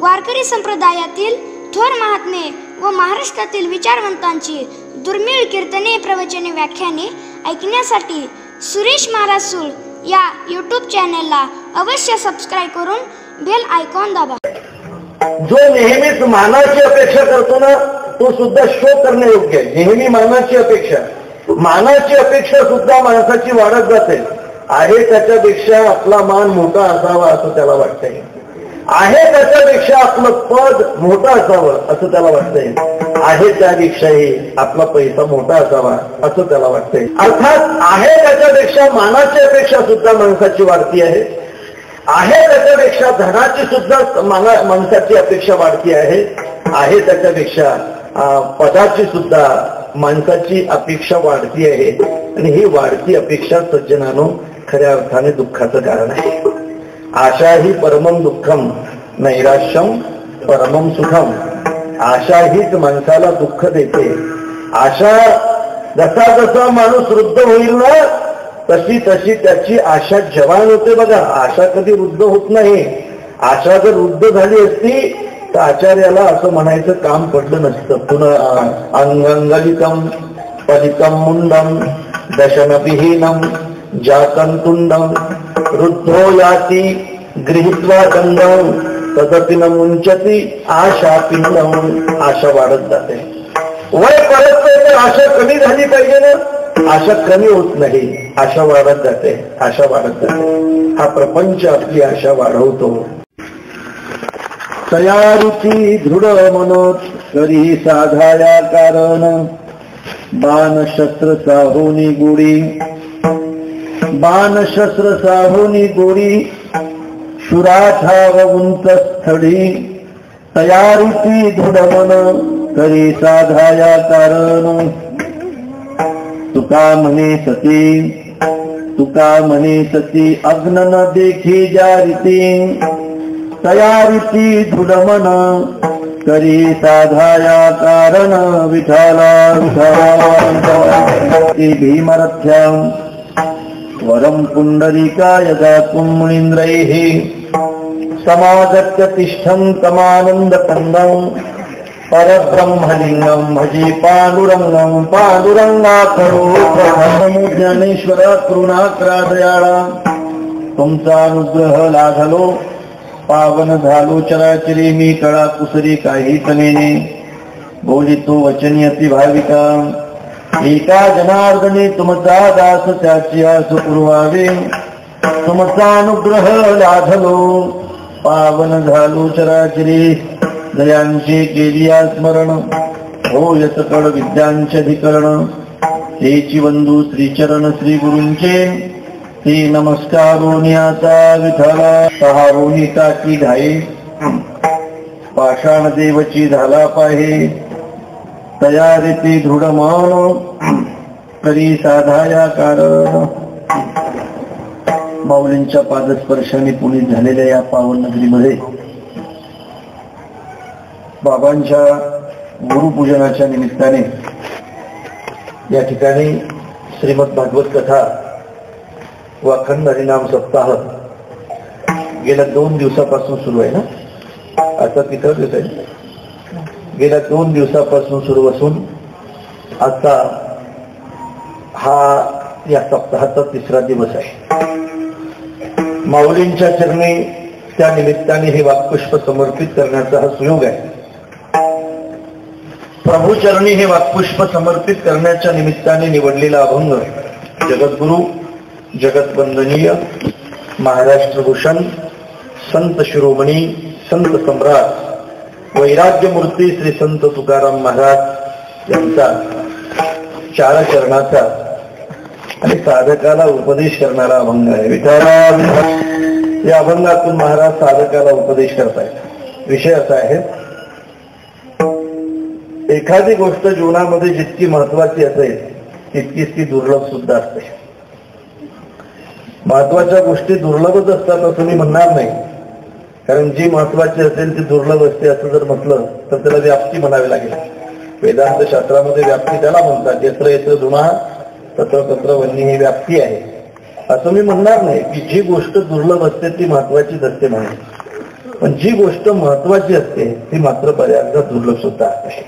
वारकरी संप्रदायातील थोर महात्मे व महाराष्ट्रातील विचारवंतांची दुर्मिळ कीर्तने, प्रवचने, व्याख्याने ऐकण्यासाठी सुरेश महाराज सूळ या यूट्यूब चॅनेलला अवश्य सबस्क्राईब करून बेल आयकॉन दाबा. जो नेहमीच मानाची अपेक्षा करतो ना, तो सुद्धा शो करणे योग्य आहे. नेहमी मानाची अपेक्षा सुद्धा माणसाची वाढत जाते. आहे त्याच्यापेक्षा आपला मान मोठा असावा असं त्याला वाटतंय. आहे त्याच्यापेक्षा आपलं पद मोठं असावं असं त्याला वाटतंय. आहे त्यापेक्षाही आपला पैसा मोठा असावा असं त्याला वाटतंय. अर्थात आहे त्याच्यापेक्षा मानाची अपेक्षा सुद्धा माणसाची वाढती आहे. आहे त्याच्यापेक्षा धनाची सुद्धा माणसाची अपेक्षा वाढती आहे. आहे त्याच्यापेक्षा पदाची सुद्धा माणसाची अपेक्षा वाढती आहे. आणि ही वाढती अपेक्षा सज्जनानो खऱ्या अर्थाने दुःखाचं कारण आहे. आशा ही परमम दुःखम, नैराश्यम परमम सुखम. आशा हीच माणसाला दुःख देते. आशा जसा जसा माणूस वृद्ध होईल ना, तशी तशी त्याची आशा जवान होते. बघा, आशा कधी वृद्ध होत नाही. आशा जर वृद्ध झाली असती तर आचार्याला असं म्हणायचं काम पडलं नसतं. पुन्हा अंगलिकम पलिकम मुंडम दशनविहीनम जातंतुंडम वृद्धो याति गृहीत्वा दंडम तदपि न मुंचती आशा पिंडम. आशा वाढत जाते. वय परत तर आशा कमी झाली पाहिजे ना, आशा कमी होत नाही. आशा वाढत जाते. हा प्रपंच आपली आशा वाढवतो. तयारुची दृढ मनोत करी साधाया कारण. बाण शस्त्र साहोनी गोडी शुराठाव उंच स्थळी. तयारुची दृढ मन करी साधाया कारण. तुका म्हणे सती अग्न न देखी जारिती. तयारीती दृढ मन करी साधाया कारण. विठाला भीमरथ्यां वरं पुंडरीकाय दातुं मुनींद्रैः समागत्य तिष्ठन्तमानन्दकन्दं. परब्रह्मलिंगं भजे पांडुरंगं. पांडुरंगाकरो नमो ज्ञानेश्वर करुणाकरादयाळा. तुमचा अनुग्रह लाधलो, पावन झालो चराचरी. मी कळा कुसरी काही तनेने, बोलितो वचनी अति भाविका. एका जनार्दने तुमचा दास त्याची आस पुरवावे. तुमचा अनुग्रह लाधलो, पावन झालो चराचरी. दयांचे केली स्मरण, होयत कळ विद्यांचे अधिकरण. तेची बंधू श्रीचरण श्री गुरूंचे, ते नमस्कारोनी आता विठाला. सहारोनी टाकी घाई, पाषाण देवची झाला पाहे. तयारीती दृढ मन करी साधाया कारण. माऊलींच्या पादस्पर्शाने पुनीत झालेल्या या पावन नगरीमध्ये बाबांच्या गुरुपूजनाच्या निमित्ताने या ठिकाणी श्रीमद भागवत कथा व अखंड हरिनाम सप्ताह गेल्या 2 दिवसापासून सुरू आहे ना. आता तिथं दिवस आहे. गेल्या 2 दिवसापासून सुरू असून आता हा या सप्ताहाचा 3रा दिवस आहे. माऊलींच्या चरणी त्या निमित्ताने हे वाक्पुष्प समर्पित करण्याचा हा सुयोग आहे. प्रभूचरणी हे वाक्पुष्प समर्पित करण्याच्या निमित्ताने निवडलेला अभंग जगद्गुरु, जगतवंदनीय, महाराष्ट्रभूषण, संत शिरोमणी, संत सम्राट, वैराग्यमूर्ती श्री संत तुकाराम महाराज यांचा 4 चरणाचा आणि साधकाला उपदेश करणारा अभंग आहे. विठाला या अभंगातून महाराज साधकाला उपदेश करतायत. विषय असा आहे, एखादी गोष्ट जीवनामध्ये जितकी महत्वाची असेल तितकीच ती दुर्लभ सुद्धा असते. महत्वाच्या गोष्टी दुर्लभच असतात असं मी म्हणणार नाही, कारण जी महत्वाची असेल ती दुर्लभ असते असं जर म्हटलं तर त्याला व्याप्ती म्हणावी लागेल. वेदांत शास्त्रामध्ये व्याप्ती त्याला म्हणतात. यत्र यत्र धुमा तत्र तत्र वन्नी ही व्याप्ती आहे. असं मी म्हणणार नाही की जी गोष्ट दुर्लभ असते ती महत्वाचीच असते म्हणून. पण जी गोष्ट महत्वाची असते ती मात्र बऱ्याचदा दुर्लक्ष होत असते.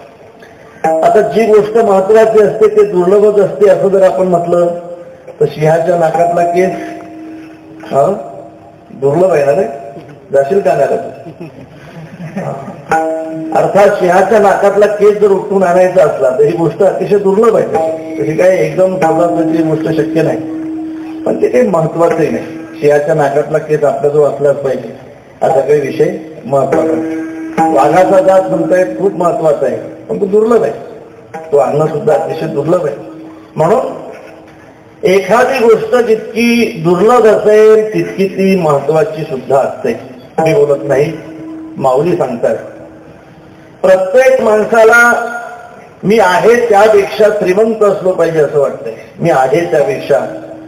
आता जी गोष्ट महत्वाची असते ते दुर्लभच असते असं जर आपण म्हटलं तर सिंहाच्या नाकातला केस दुर्लभ आहे ना रे, जाशील का नाकात? अर्थात सिंहाच्या नाकातला केस जर उठून आणायचा असला तर ही गोष्ट अतिशय दुर्लभ आहे. तशी काय एकदम साधारण गोष्ट शक्य नाही, पण ते काही महत्वाचंही नाही. सिंहाच्या नाकातला केस आपल्याजवळ असलाच पाहिजे असा काही विषय महत्वाचा नाही. वाघाचा दात म्हणताय खूप महत्वाचा आहे, पण तो दुर्लभ आहे. तो आणणं सुद्धा अतिशय दुर्लभ आहे. म्हणून एखादी गोष्ट जितकी दुर्लभ असेल तितकी ती महत्वाची सुद्धा असते. मी बोलत नाही, माऊली सांगतात प्रत्येक माणसाला मी आहे त्यापेक्षा श्रीमंत असलो पाहिजे असं वाटतंय. मी आहे त्यापेक्षा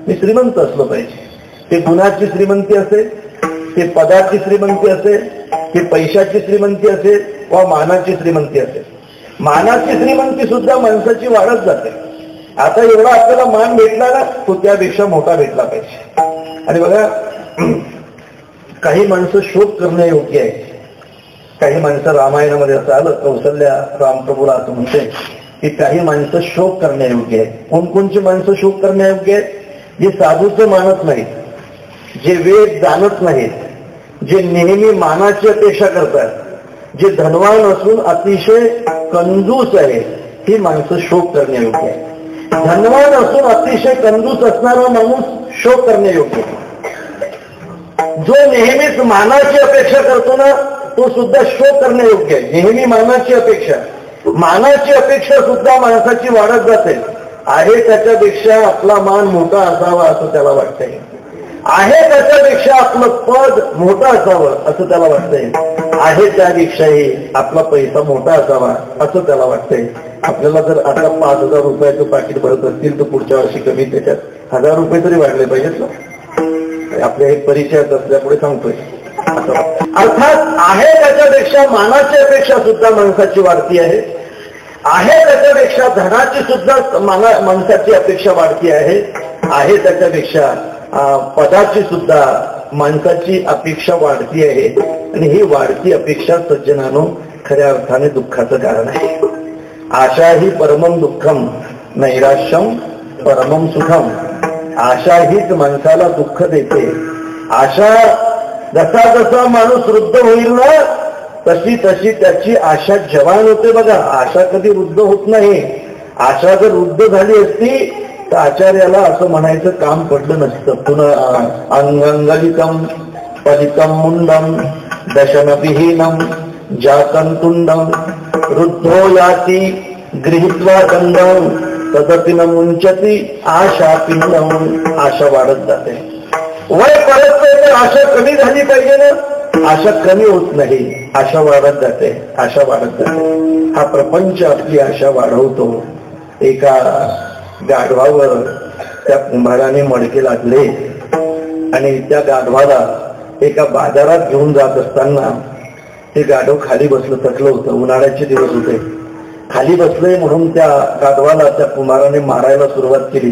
मी श्रीमंत असलो पाहिजे. ते गुणाची श्रीमंती असेल, ते पदाची श्रीमंती असेल, ते पैशाची श्रीमंती असेल वा मानाची श्रीमंती असेल. मानाची श्रीमंती सुद्धा माणसाची वाढत जाते. आता एवढा आपल्याला मान भेटला ना तो त्यापेक्षा मोठा भेटला पाहिजे. आणि बघा काही माणसं शोध करणे योग्य आहे. काही माणसं रामायणामध्ये असं आलं, कौशल्या रामप्रभूला असं म्हणते की काही माणसं शोक करण्यायोग्य आहे. कोणकोणची माणसं शोक करण्यायोग्य आहेत? जे साधूचं मानत नाहीत, जे वेद जाणत नाहीत, जे नेहमी मानाची अपेक्षा करतात, जे धनवान असून अतिशय कंजूस आहे, ही माणसं शोक करण्यायोग्य आहे. धनवान असून अतिशय कंजूस असणारा माणूस शोक करण्यायोग्य. जो नेहमीच मानाची अपेक्षा करतो ना तो सुद्धा शोक करण्यायोग्य आहे. नेहमी मानाची अपेक्षा सुद्धा माणसाची वाढत जाते. आहे त्याच्यापेक्षा आपला मान मोठा असावा असं त्याला वाटतंय. आहे त्याच्यापेक्षा आपलं पद मोठं असावं असं त्याला वाटतंय. आहे त्यापेक्षाही आपला पैसा मोठा असावा असं त्याला वाटतंय. आपल्याला जर आता 5,000 रुपयाचं पाकिट भरत असतील तर पुढच्या वर्षी कमी त्याच्यात 1,000 रुपये तरी वाढले पाहिजेत ना. आपल्या एक परिचयात असल्यामुळे सांगतोय. अर्थात आहे त्याच्यापेक्षा मानाची अपेक्षा सुद्धा माणसाची वाढती आहे. आहे त्याच्यापेक्षा धनाची सुद्धा माणसाची अपेक्षा वाढती आहे. आहे त्याच्यापेक्षा पदाची सुद्धा माणसाची अपेक्षा वाढती आहे. आणि ही वाढती अपेक्षा सज्जनानो खऱ्या अर्थाने दुःखाचं कारण आहे. आशा ही परमम दुःखम नैराश्यम परमम सुखम. आशा हीच माणसाला दुःख देते. आशा जसा जसा माणूस वृद्ध होईल ना तशी तशी त्याची आशा जवान होते. बघा आशा कधी वृद्ध होत नाही. आशा जर वृद्ध झाली असती तर आचार्याला असं म्हणायचं काम पडलं नसतं. पुन्हा अंगंगलिकम पलितम मुंडम दशनविहीनम जातंतुंडम वृद्धो याती गृहीत्वा दंडम तदपिन मुंचती आशा पिंडम. आशा वाढत जाते. वय परत तर आशा कमी झाली पाहिजे ना. आशा कमी होत नाही, आशा वाढत जाते. आशा वाढत जाते. हा प्रपंच आपली आशा वाढवतो. एका गाढवावर त्या कुंभाराने मडके लागले आणि त्या गाढवाला एका बाजारात घेऊन जात असताना ते गाढव खाली बसलं, थकलं होतं. उन्हाळ्याचे दिवस होते. खाली बसलंय म्हणून त्या गाढवाला त्या कुंभाराने मारायला सुरुवात केली.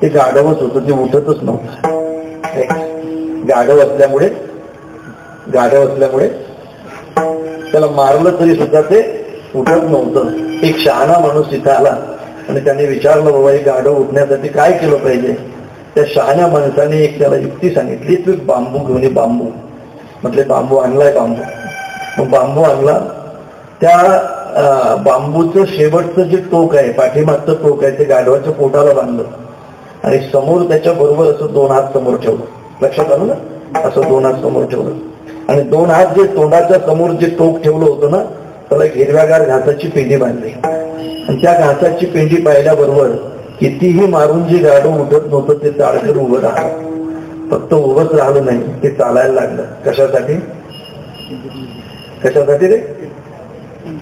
ते गाढवच होतं, ते उठतच नव्हतं. गाढव असल्यामुळे त्याला मारलं तरी सुद्धा ते उठत नव्हतं. एक शहाणा माणूस तिथे आला आणि त्याने विचारलं, बाबा हे गाढव उठण्यासाठी काय केलं पाहिजे? त्या शहाण्या माणसाने एक त्याला युक्ती सांगितली, तू बांबू घेऊन ये. बांबू म्हटले बांबू आणलाय. मग बांबू आणला. त्या बांबूचं शेवटचं जे टोक आहे, पाठीमागचं टोक आहे, ते गाढवाच्या पोटाला बांधलं आणि समोर त्याच्या बरोबर असं 2 हात समोर ठेवलं. लक्षात आलं ना? असं 2 हात समोर ठेवलं आणि 2 हात जे तोंडाच्या समोर जे टोक ठेवलं होतं ना त्याला एक हिरव्यागार घासाची पेंडी बांधली. आणि त्या घासाची पेंडी पाहिल्याबरोबर कितीही मारून जे गाढव उठत नव्हतं ते ताडकर उभं राहिलं. फक्त उभंच राहिलं नाही, ते चालायला लागलं. कशासाठी रे?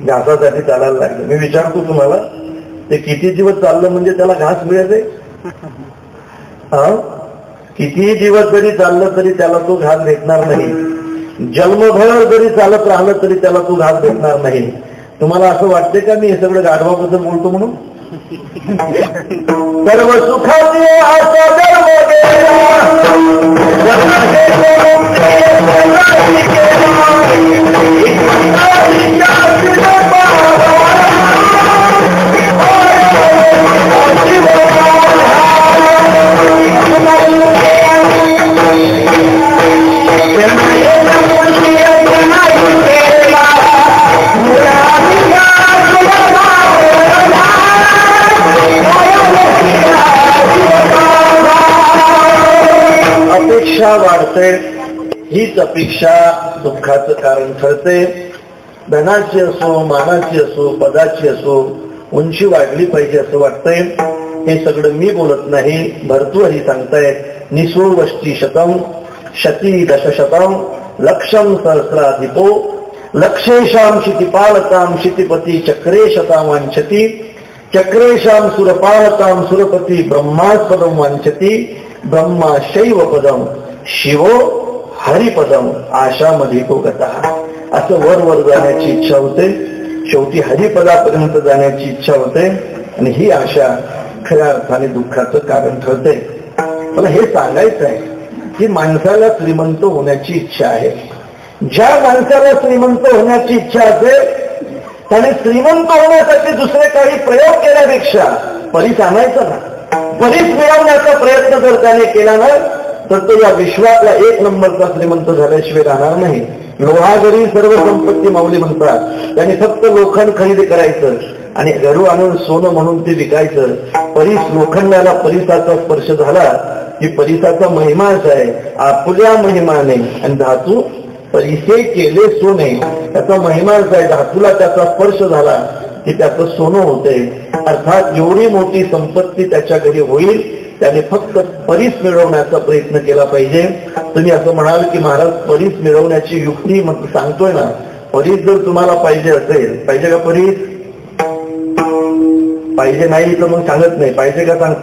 घासासाठी चालायला लागलं. मी विचारतो तुम्हाला, ते किती दिवस चाललं म्हणजे त्याला घास मिळायचे? कितीही दिवस जरी चाललं तरी त्याला तो घास भेटणार नाही. जन्मभर जरी चालत राहिलं तरी त्याला तो घास भेटणार नाही. तुम्हाला असं वाटते का मी हे सगळं गाढवाबद्दल बोलतो म्हणून? सर्व सुखाचे आसा धर्म अपेक्षा वाढते, हीच अपेक्षा दुःखाचं कारण ठरते. धनाची असो, मानाची असो, पदाची असो, उंची वाढली पाहिजे असं वाटतंय. हे सगळं मी बोलत नाही, भरतृहरी सांगतायत. निसो वष्टी शतम शती दशशतम लक्षम सहस्राधिपो लक्षेशाम क्षितिपालताम क्षितिपती चक्रेशताम वांछती चक्रेशाम सुरपालताम सुरपती ब्रह्मास्पदम वांछती ब्रह्मा शैव पदम शिवो हरिपदम आशामध्ये तो गतः. असं वर जाण्याची इच्छा होते, शेवटी हरिपदापर्यंत जाण्याची इच्छा होते आणि ही आशा खऱ्या अर्थाने दुःखाचं कारण ठरते. मला हे सांगायचं आहे की माणसाला श्रीमंत होण्याची इच्छा आहे. ज्या माणसाला श्रीमंत होण्याची इच्छा असेल त्याने श्रीमंत होण्यासाठी दुसरे काही प्रयोग केल्यापेक्षा परीस आणायचा ना, परीस मिळवण्याचा प्रयत्न जर त्याने केला ना तर तो या विश्वातला एक नंबरचा श्रीमंत झाल्याशिवाय राहणार नाही. लोहागरी सर्व संपत्ती माऊली म्हणतात. त्याने फक्त लोखंड खरेदी करायचं आणि घरू आणून सोनं म्हणून ते विकायचं. परीस लोखंडाला परिसाचा स्पर्श झाला की परिसाचा महिमाच आहे. आपल्या महिमाने आणि धातू परिसे केले सोने, त्याचा महिमाच आहे. धातूला त्याचा स्पर्श झाला की त्याचं सोनं होते. अर्थात जेवढी मोठी संपत्ती त्याच्या घरी होईल त्याने फक्त परीस मिळवण्याचा प्रयत्न केला पाहिजे. तुम्ही असं म्हणाल की महाराज परीस मिळवण्याची युक्ती मग सांगतोय ना. परीस जर तुम्हाला पाहिजे असेल, पाहिजे का परीस? पाहिजे नाही तर मग सांगत नाही. पाहिजे का सांग?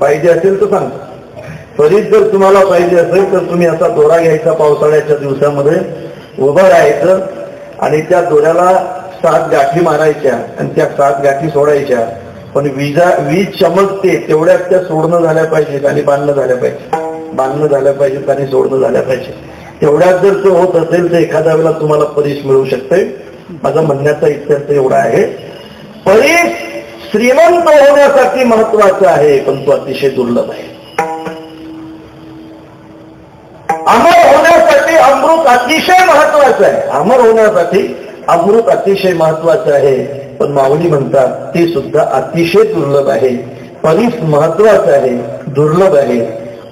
पाहिजे असेल तर सांग. परीस जर तुम्हाला पाहिजे असेल तर तुम्ही असा दोरा घ्यायचा, पावसाळ्याच्या दिवसामध्ये उभं राहायचं आणि त्या दोऱ्याला 7 गाठी मारायच्या आणि त्या 7 गाठी सोडायच्या. पण वीज चमकते तेवढ्यात त्या सोडणं झाल्या पाहिजेत आणि बांधणं झाल्या पाहिजे, बांधणं झाल्या पाहिजेत आणि सोडणं झाल्या पाहिजे. तेवढ्यात जर ते होत असेल तर एखाद्या वेळेला तुम्हाला परीस मिळू शकते. माझा म्हणण्याचा इतिहास एवढा आहे. परीस श्रीमंत होण्यासाठी महत्वाचं आहे पण तो अतिशय दुर्लभ आहे. अमर होण्यासाठी अमृत अतिशय महत्वाचं आहे. अमर होण्यासाठी अमृत अतिशय महत्वाचं आहे पण माऊली म्हणतात ते सुद्धा अतिशय दुर्लभ आहे. परीस महत्वाचं आहे, दुर्लभ आहे.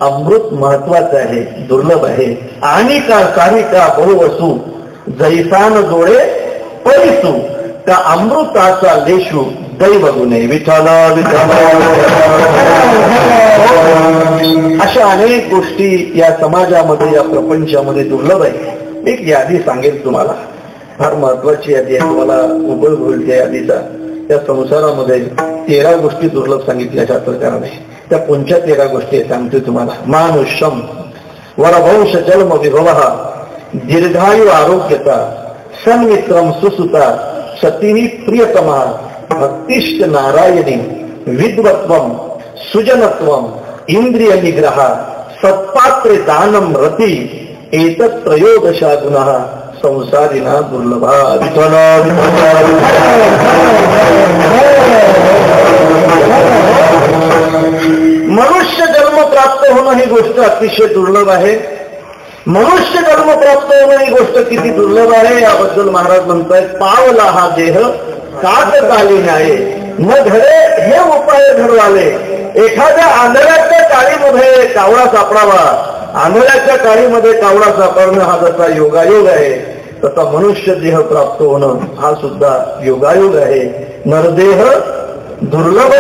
अमृत महत्वाचं आहे, दुर्लभ आहे. आणि का सारिका बहुवसू जैसान जोडे परिसू का अमृताचा लेशू दैव गुणे विठाला विठाला. अशा अनेक गोष्टी या समाजामध्ये, या प्रपंचामध्ये दुर्लभ आहे. एक यादी सांगेल तुम्हाला, फार महत्वाची यादी आहे, तुम्हाला उपयोग होईल त्या यादीचा. त्या संसारामध्ये 13 गोष्टी दुर्लभ सांगितल्या शास्त्रकाराने. त्या कोणत्या 13 गोष्टी सांगते तुम्हाला. मानुष्यम वरभंश जन्म विभव दीर्घायु आरोग्यता सन्मित्रम सुसुता सती प्रियतमा भक्तिष्ठ नारायणी विद्वत्वम सुजनत्वम इंद्रिय निग्रह सत्पात्रे दानम रती एतत् त्रयोदशा गुणः संसारिना दुर्लभा. मनुष्य जन्म प्राप्त होणं ही गोष्ट अतिशय दुर्लभ आहे. मनुष्य जन्म प्राप्त होणं ही गोष्ट किती दुर्लभ आहे याबद्दल महाराज म्हणतायत. पावला हा देह कातकालीन आहे न घडे हे उपाय घडवाले. एखाद्या आंधळ्याच्या काळीमध्ये कावळा सापडावा, आंधळ्याच्या काळीमध्ये कावळा सापडणं हा जसा योगायोग आहे तसा मनुष्य देह प्राप्त होणं हा सुद्धा योगायोग आहे. नरदेह दुर्लभ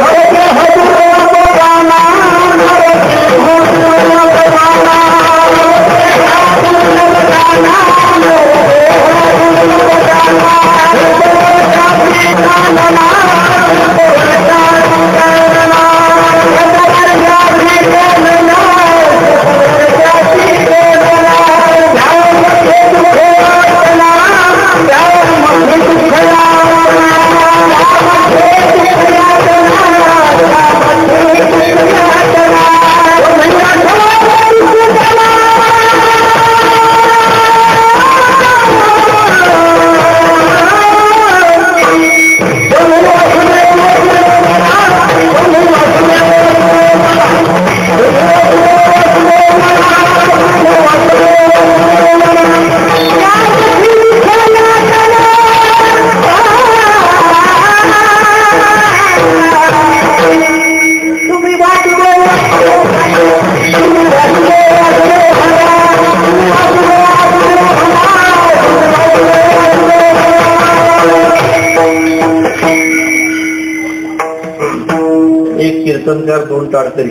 कीर्तनकार 2 टाळकरी,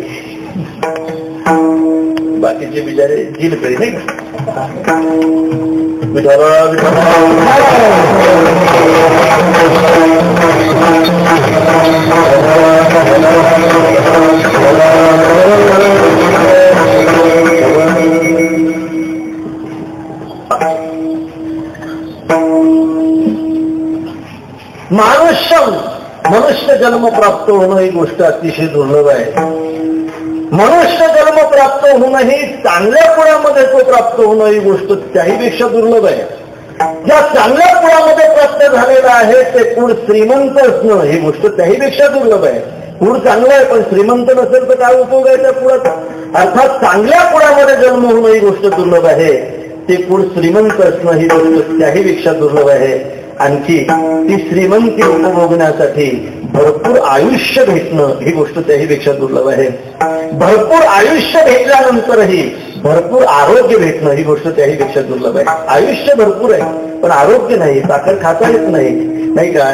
बाकीचे बिचारे जिलकरी नाही का. विठाला मनुष्य जन्म प्राप्त होणं ही गोष्ट अतिशय दुर्लभ आहे. मनुष्य जन्म प्राप्त होणंही चांगल्या कुळामध्ये तो प्राप्त होणं ही गोष्ट त्याहीपेक्षा दुर्लभ आहे. ज्या चांगल्या कुळामध्ये प्राप्त झालेलं आहे ते कुळ श्रीमंत असणं ही गोष्ट त्याहीपेक्षा दुर्लभ आहे. कुळ चांगलं आहे पण श्रीमंत नसेल तर काय उपयोग आहे त्या कुळाचा. अर्थात चांगल्या कुळामध्ये जन्म होणं ही गोष्ट दुर्लभ आहे, ते कुळ श्रीमंत असणं ही गोष्ट त्याहीपेक्षा दुर्लभ आहे. आणखी ती श्रीमंती उपभोगण्यासाठी भरपूर आयुष्य भेटणं ही गोष्ट त्याहीपेक्षा दुर्लभ आहे. भरपूर आयुष्य भेटल्यानंतरही भरपूर आरोग्य भेटणं ही गोष्ट त्याहीपेक्षा दुर्लभ आहे. आयुष्य भरपूर आहे पण आरोग्य नाही, साखर खाता येत नाही का.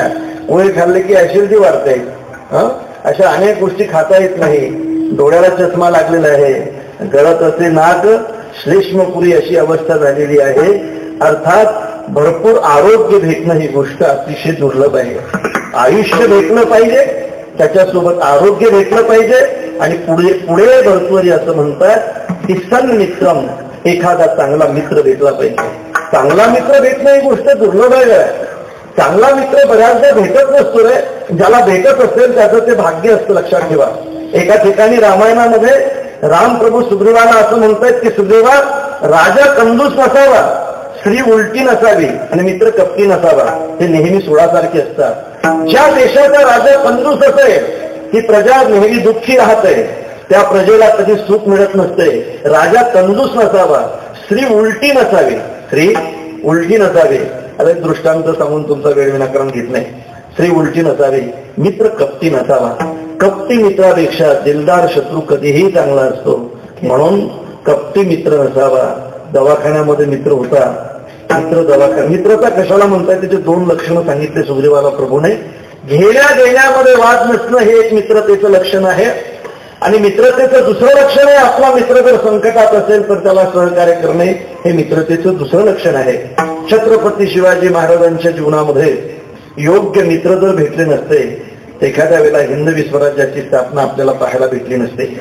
पोहे खाल्ले की ऍसिडिटी वाढते, अशा अनेक गोष्टी खाता येत नाही. डोळ्याला चष्मा लागलेला आहे, गळत असे नाक श्लेष्मपुरी अशी अवस्था झालेली आहे. अर्थात भरपूर आरोग्य भेटणं ही गोष्ट अतिशय दुर्लभ आहे. आयुष्य भेटलं पाहिजे, त्याच्यासोबत आरोग्य भेटलं पाहिजे आणि पुढे भरपूर असं म्हणतात की सन्मित्रम, एखादा चांगला मित्र भेटला पाहिजे. चांगला मित्र भेटणं ही गोष्ट दुर्लभ आहे. चांगला मित्र बऱ्याचदा भेटत नसतो रे, ज्याला भेटत असेल त्याचं ते भाग्य असतं. लक्षात ठेवा. एका ठिकाणी रामायणामध्ये रामप्रभू सुग्रीवाला असं म्हणतात की सुग्रीवा, राजा कंजूस नसावा, स्त्री उलटी नसावी आणि मित्र कपटी नसावा. ते नेहमी सोळासारखे असतात. ज्या देशाचा राजा कंजूस असेल ती प्रजा नेहमी दुःखी राहते, त्या प्रजेला कधी सुख मिळत नसते. राजा कंजूस नसावा, स्त्री उलटी नसावी, स्त्री उलटी नसावी. आता एक दृष्टांत सांगून तुमचा वेळ विनाकारण घेत नाही. स्त्री उलटी नसावी, मित्र कपटी नसावा. कपटी मित्रापेक्षा दिलदार शत्रू कधीही चांगला असतो, म्हणून कपटी मित्र नसावा. दवाखान्यामध्ये मित्र होता, मित्रता कशाला म्हणताय त्याचे 2 लक्षणं सांगितले सुग्रीवाला प्रभूने. घेण्या देण्यामध्ये वाद नसणं हे एक मित्रतेचं लक्षण आहे. आणि मित्रतेचं दुसरं लक्षण आहे, आपला मित्र जर संकटात असेल तर त्याला सहकार्य करणे, हे मित्रतेचं दुसरं लक्षण आहे. छत्रपती शिवाजी महाराजांच्या जीवनामध्ये योग्य मित्र जर भेटले नसते, एखाद्या वेळेला हिंदवी स्वराज्याची स्थापना आपल्याला पाहायला भेटली नसते.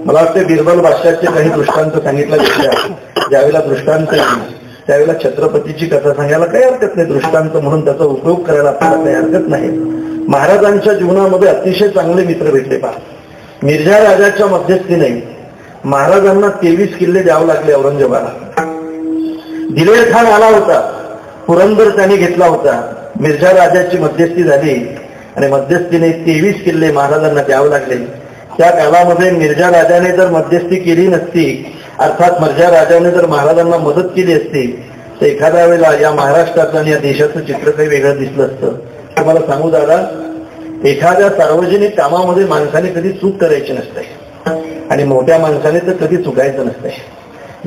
मला वाटते बिरबल बादशाहचे काही दृष्टांत सांगितलं गेले. ज्यावेळेला दृष्टांत त्यावेळेला छत्रपतीची कथा सांगायला काही हरकत नाही, दृष्टांत म्हणून त्याचा उपयोग करायला आपल्याला काही हरकत नाही. महाराजांच्या जीवनामध्ये अतिशय चांगले मित्र भेटले. पहा, मिर्झा राजाच्या मध्यस्थीने महाराजांना 23 किल्ले द्यावे लागले औरंगजेबाला. दिलेर खान आला होता, पुरंदर त्यांनी घेतला होता. मिर्झा राजाची मध्यस्थी झाली आणि मध्यस्थीने 23 किल्ले महाराजांना द्यावे लागले. त्या काळामध्ये मिर्झा राजाने जर मध्यस्थी केली नसती, अर्थात मिर्झा राजाने जर महाराजांना मदत केली असती, तर एखाद्या वेळेला या महाराष्ट्राचं आणि या देशाचं चित्र काही वेगळं दिसलं असतं. तुम्हाला सांगू दादा, एखाद्या सार्वजनिक कामामध्ये माणसाने कधी चूक करायची नसते आणि मोठ्या माणसाने तर कधी चुकायचं नसते.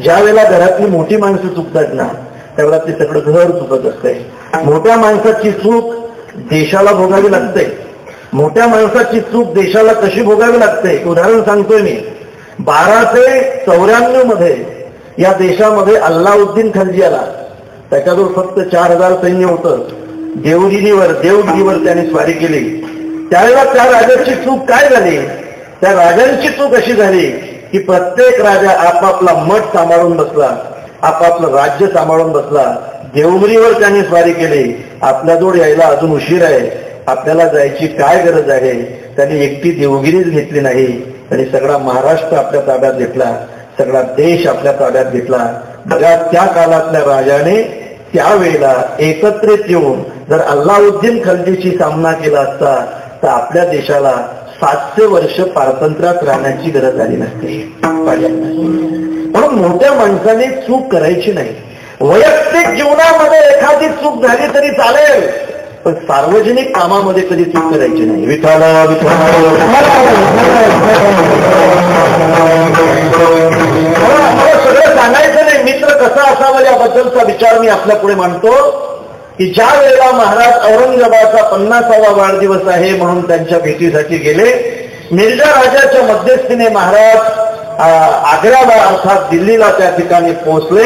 ज्या वेळेला घरातली मोठी माणसं चुकतात ना, त्यावेळेला ते सगळं घर चुकत असते. मोठ्या माणसाची चूक देशाला भोगावी लागते. मोठ्या माणसाची चूक देशाला कशी भोगावी लागते, उदाहरण सांगतोय मी. 1294 मध्ये या देशामध्ये अल्लाउद्दीन खलजी आला. त्याच्याजवळ फक्त 4000 सैन्य होतं. देवगिरीवर त्याने स्वारी केली. त्यावेळेला त्या राजाची चूक काय झाली, त्या राजांची चूक अशी झाली की प्रत्येक राजा आपापला मठ सांभाळून बसला, आपापलं राज्य सांभाळून बसला. देवगिरीवर त्याने स्वारी केली. आपल्याजवळ यायला अजून उशीर आहे, आपल्याला जायची काय गरज आहे. त्यांनी एकटी देवगिरीच घेतली नाही, त्यांनी सगळा महाराष्ट्र आपल्या ताब्यात घेतला, सगळा देश आपल्या ताब्यात घेतला. बघा, त्या काळातल्या राजाने त्यावेळेला एकत्रित येऊन जर अल्लाउद्दीन खलजीशी सामना केला असता तर आपल्या देशाला 700 वर्ष पारतंत्र्यात राहण्याची गरज आली नसते. म्हणून मोठ्या माणसाने चूक करायची नाही. वैयक्तिक जीवनामध्ये एखादी चूक झाली तरी चालेल, पण सार्वजनिक कामामध्ये कधी चूक करायची नाही. विठाला सगळं सांगायचं नाही. मित्र कसा असावा याबद्दलचा विचार मी आपल्या पुढे मांडतो की ज्या वेळेला महाराज औरंगजेबाचा 50वा वाढदिवस आहे म्हणून त्यांच्या भेटीसाठी गेले, मिर्झा राजाच्या मध्यस्थीने महाराज आग्र्याला अर्थात दिल्लीला त्या ठिकाणी पोहोचले.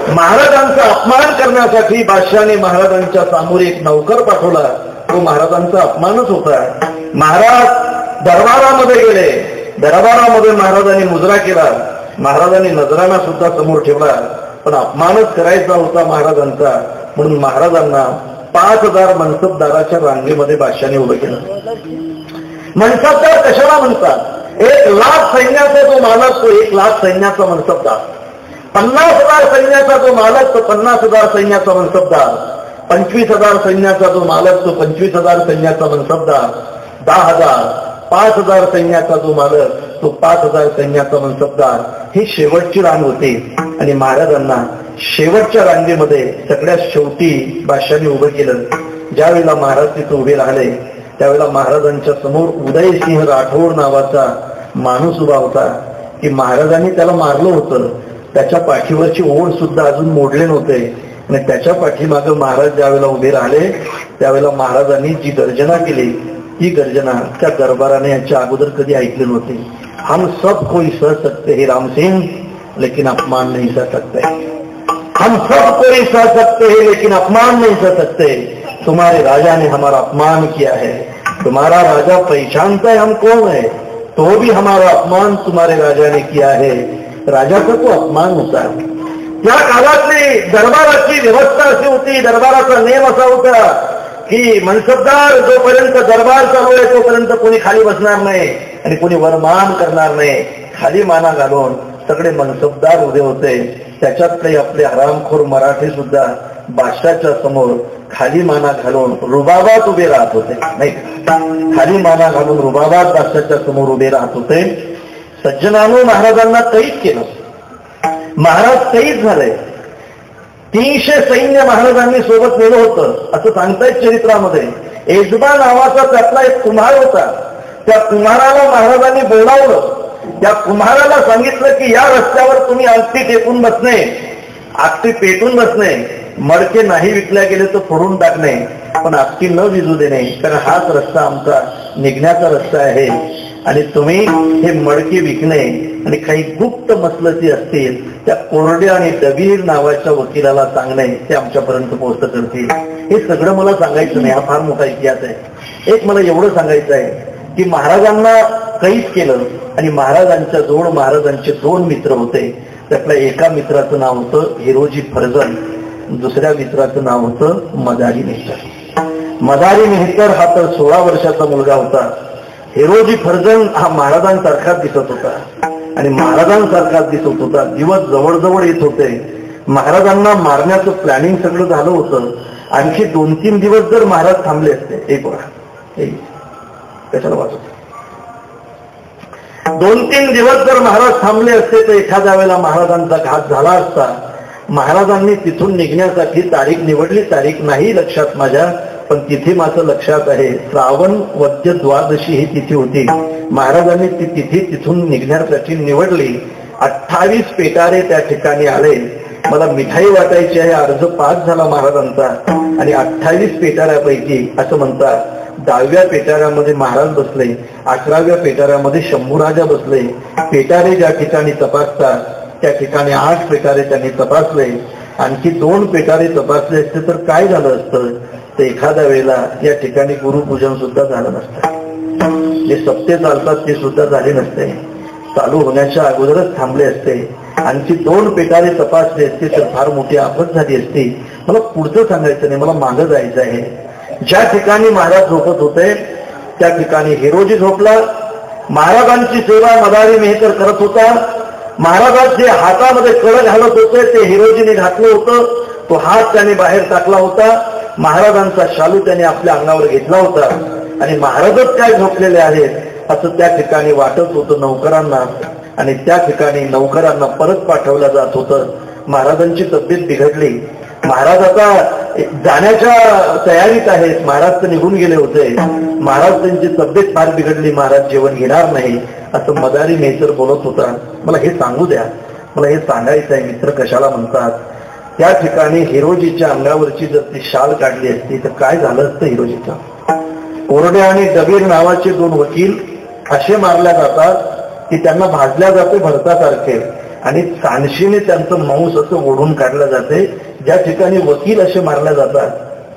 महाराजांचा अपमान करण्यासाठी बादशाने महाराजांच्या समोर एक नौकर पाठवला. तो महाराजांचा अपमानच होता. महाराज दरबारामध्ये गेले. दरबारामध्ये महाराजांनी मुजरा केला. महाराजांनी नजराणा सुद्धा समोर ठेवला. पण अपमानच करायचा होता महाराजांचा, म्हणून महाराजांना 5000 मनसबदाराच्या रांगेमध्ये बादशाने उभं केलं. मनसबदार कशाला म्हणतात? 1,00,000 सैन्याचा जो मालक तो 1,00,000 सैन्याचा मनसबदार, 50,000 सैन्याचा जो मालक तो 50,000 सैन्याचा मनसबदार, 25,000 सैन्याचा जो मालक तो 25,000 सैन्याचा मनसबदार, 10,000 5,000 सैन्याचा जो मालक तो 5,000 सैन्याचा मनसबदार. ही शेवटची रांग होती. आणि महाराजांना शेवटच्या रांगेमध्ये सगळ्यात शेवटी बादशाने उभं केलं. ज्यावेळेला महाराज तिथे उभे राहिले त्यावेळेला महाराजांच्या समोर उदयसिंह राठोड नावाचा माणूस उभा होता की महाराजांनी त्याला मारलं होतं. त्याच्या पाठीवरची ओढ सुद्धा अजून मोडले नव्हते. आणि त्याच्या पाठीमागं महाराज ज्यावेळेला उभे राहिले त्यावेळेला महाराजांनी जी गर्जना केली ती गर्जना त्या दरबाराने याच्या अगोदर कधी ऐकली नव्हती. हम सब कोई सह सकते हैं राम सिंह, लेकिन अपमान नहीं सह सकते. हम सब कोई सह सकते हैं लेकिन अपमान नहीं सह सकते. तुम्हारे राजा ने हमारा अपमान किया है. तुम्हारा राजा पहचानता है हम कौन है, तो भी हमारा अपमान तुम्हारे राजा ने किया है. राजाचा तो अपमान होता. त्या काळातली दरबाराची व्यवस्था अशी होती, दरबाराचा नेम असा होता की मनसबदार जोपर्यंत दरबार चालू आहे तोपर्यंत कोणी खाली बसणार नाही आणि कोणी वरमान करणार नाही. खाली माना घालून सगळे मनसबदार उभे होते. त्याच्यात काही आपले हरामखोर मराठी सुद्धा बादशाच्या समोर खाली माना घालून रुबाबात उभे राहत होते. नाही, खाली माना घालून रुबाबात बादशाच्या समोर उभे राहत होते. सज्जनानो, महाराजांना कैद केलं. महाराज कैद झाले. 300 सैन्य महाराजांनी सोबत नेलं होतं असं सांगतायत चरित्रामध्ये. एजबा नावाचा त्यातला एक कुम्हार होता. त्या कुम्हाराला महाराजांनी बोलावलं. त्या कुम्हाराला सांगितलं की या रस्त्यावर तुम्ही आगती टेकून बसणे, आगती पेटून बसणे, मडके नाही विकल्या गेले तर फोडून टाकणे, पण आगती न विजू देणे, कारण हाच रस्ता आमचा निघण्याचा रस्ता आहे. आणि तुम्ही हे मडके विकणे आणि काही गुप्त मसलती असतील त्या कोरड्या आणि दबीर नावाच्या वकिलाला सांगणे, ते आमच्यापर्यंत पोहोचत करतील. हे सगळं मला सांगायचं नाही, हा फार मोठा इतिहास आहे. एक मला एवढं सांगायचं आहे की महाराजांना कैद केलं आणि महाराजांच्या जवळ महाराजांचे 2 मित्र होते. त्यातल्या एका मित्राचं नाव होतं हिरोजी फर्जन, दुसऱ्या मित्राचं नाव होतं मदारी मेहकर. मदारी मेहकर हा तर 16 वर्षाचा मुलगा होता. हिरोजी फर्जन हा महाराजांसारखाच दिसत होता आणि महाराजांसारखाच दिसत होता. दिवस जवळजवळ येत होते. महाराजांना मारण्याचं प्लॅनिंग सगळं झालं होतं. आणखी 2-3 दिवस जर महाराज थांबले असते, एक बघा कशाला वाचत, 2-3 दिवस जर महाराज थांबले असते तर एखाद्या वेळेला महाराजांचा घात झाला असता. महाराजांनी तिथून निघण्यासाठी तारीख निवडली. तारीख नाही लक्षात माझ्या, पण तिथी माझं लक्षात आहे. श्रावण वद्य द्वादशी ही तिथी होती. महाराजांनी ती तिथी तिथून निघण्यासाठी निवडली. 28 पेटारे त्या ठिकाणी आले. मला मिठाई वाटायची आहे, अर्ज पास झाला महाराजांचा. आणि 28 पेटाऱ्यापैकी असं म्हणतात 10व्या पेटाऱ्यामध्ये महाराज बसले, 11व्या पेटाऱ्यामध्ये शंभूराजा बसले. पेटारे ज्या ठिकाणी तपासतात त्या ठिकाणी 8 पेटारे त्यांनी तपासले. आणखी 2 पेटारे तपासले असते तर काय झालं असतं, तर एखाद्या वेळेला या ठिकाणी गुरुपूजन सुद्धा झालं नसतं. जे सप्ते चालतात ते सुद्धा झाले नसते. चालू होण्याच्या अगोदरच थांबले असते. आणखी 2 पेटारे तपासले असते तर फार मोठी आपत झाली असती. मला पुढचं सांगायचं नाही, मला मागं जायचं आहे. ज्या ठिकाणी महाराज झोपत होते त्या ठिकाणी हिरोजी झोपला. महाराजांची सेवा मदारी मेहकर करत होता. महाराजांचे हातामध्ये कळ घालत होते ते हिरोजीने घातलं होतं. तो हात त्याने बाहेर टाकला होता. महाराजांचा शालू त्याने आपल्या अंगावर घेतला होता आणि महाराजच काय झोपलेले आहेत असं त्या ठिकाणी वाटत होतं नौकरांना. आणि त्या ठिकाणी नौकरांना परत पाठवलं जात होतं. महाराजांची तब्येत बिघडली. महाराज आता जाण्याच्या तयारीत आहेत. महाराज तर निघून गेले होते. महाराज त्यांची तब्येत फार बिघडली, महाराज जेवण घेणार नाही असं मदारी मेहकर बोलत होता. मला हे सांगू द्या, मला हे सांगायचं आहे मित्र कशाला म्हणतात. त्या ठिकाणी हिरोजीच्या अंगावरची जर ती शाल काढली असती तर काय झालं असतं हिरोजीचं. कोरडे आणि दबीर नावाचे 2 वकील असे मारल्या जातात की त्यांना भाजल्या जाते भरतासारखे आणि चांदशीने त्यांचं मांस असं ओढून काढलं जाते. ज्या ठिकाणी वकील असे मारल्या जातात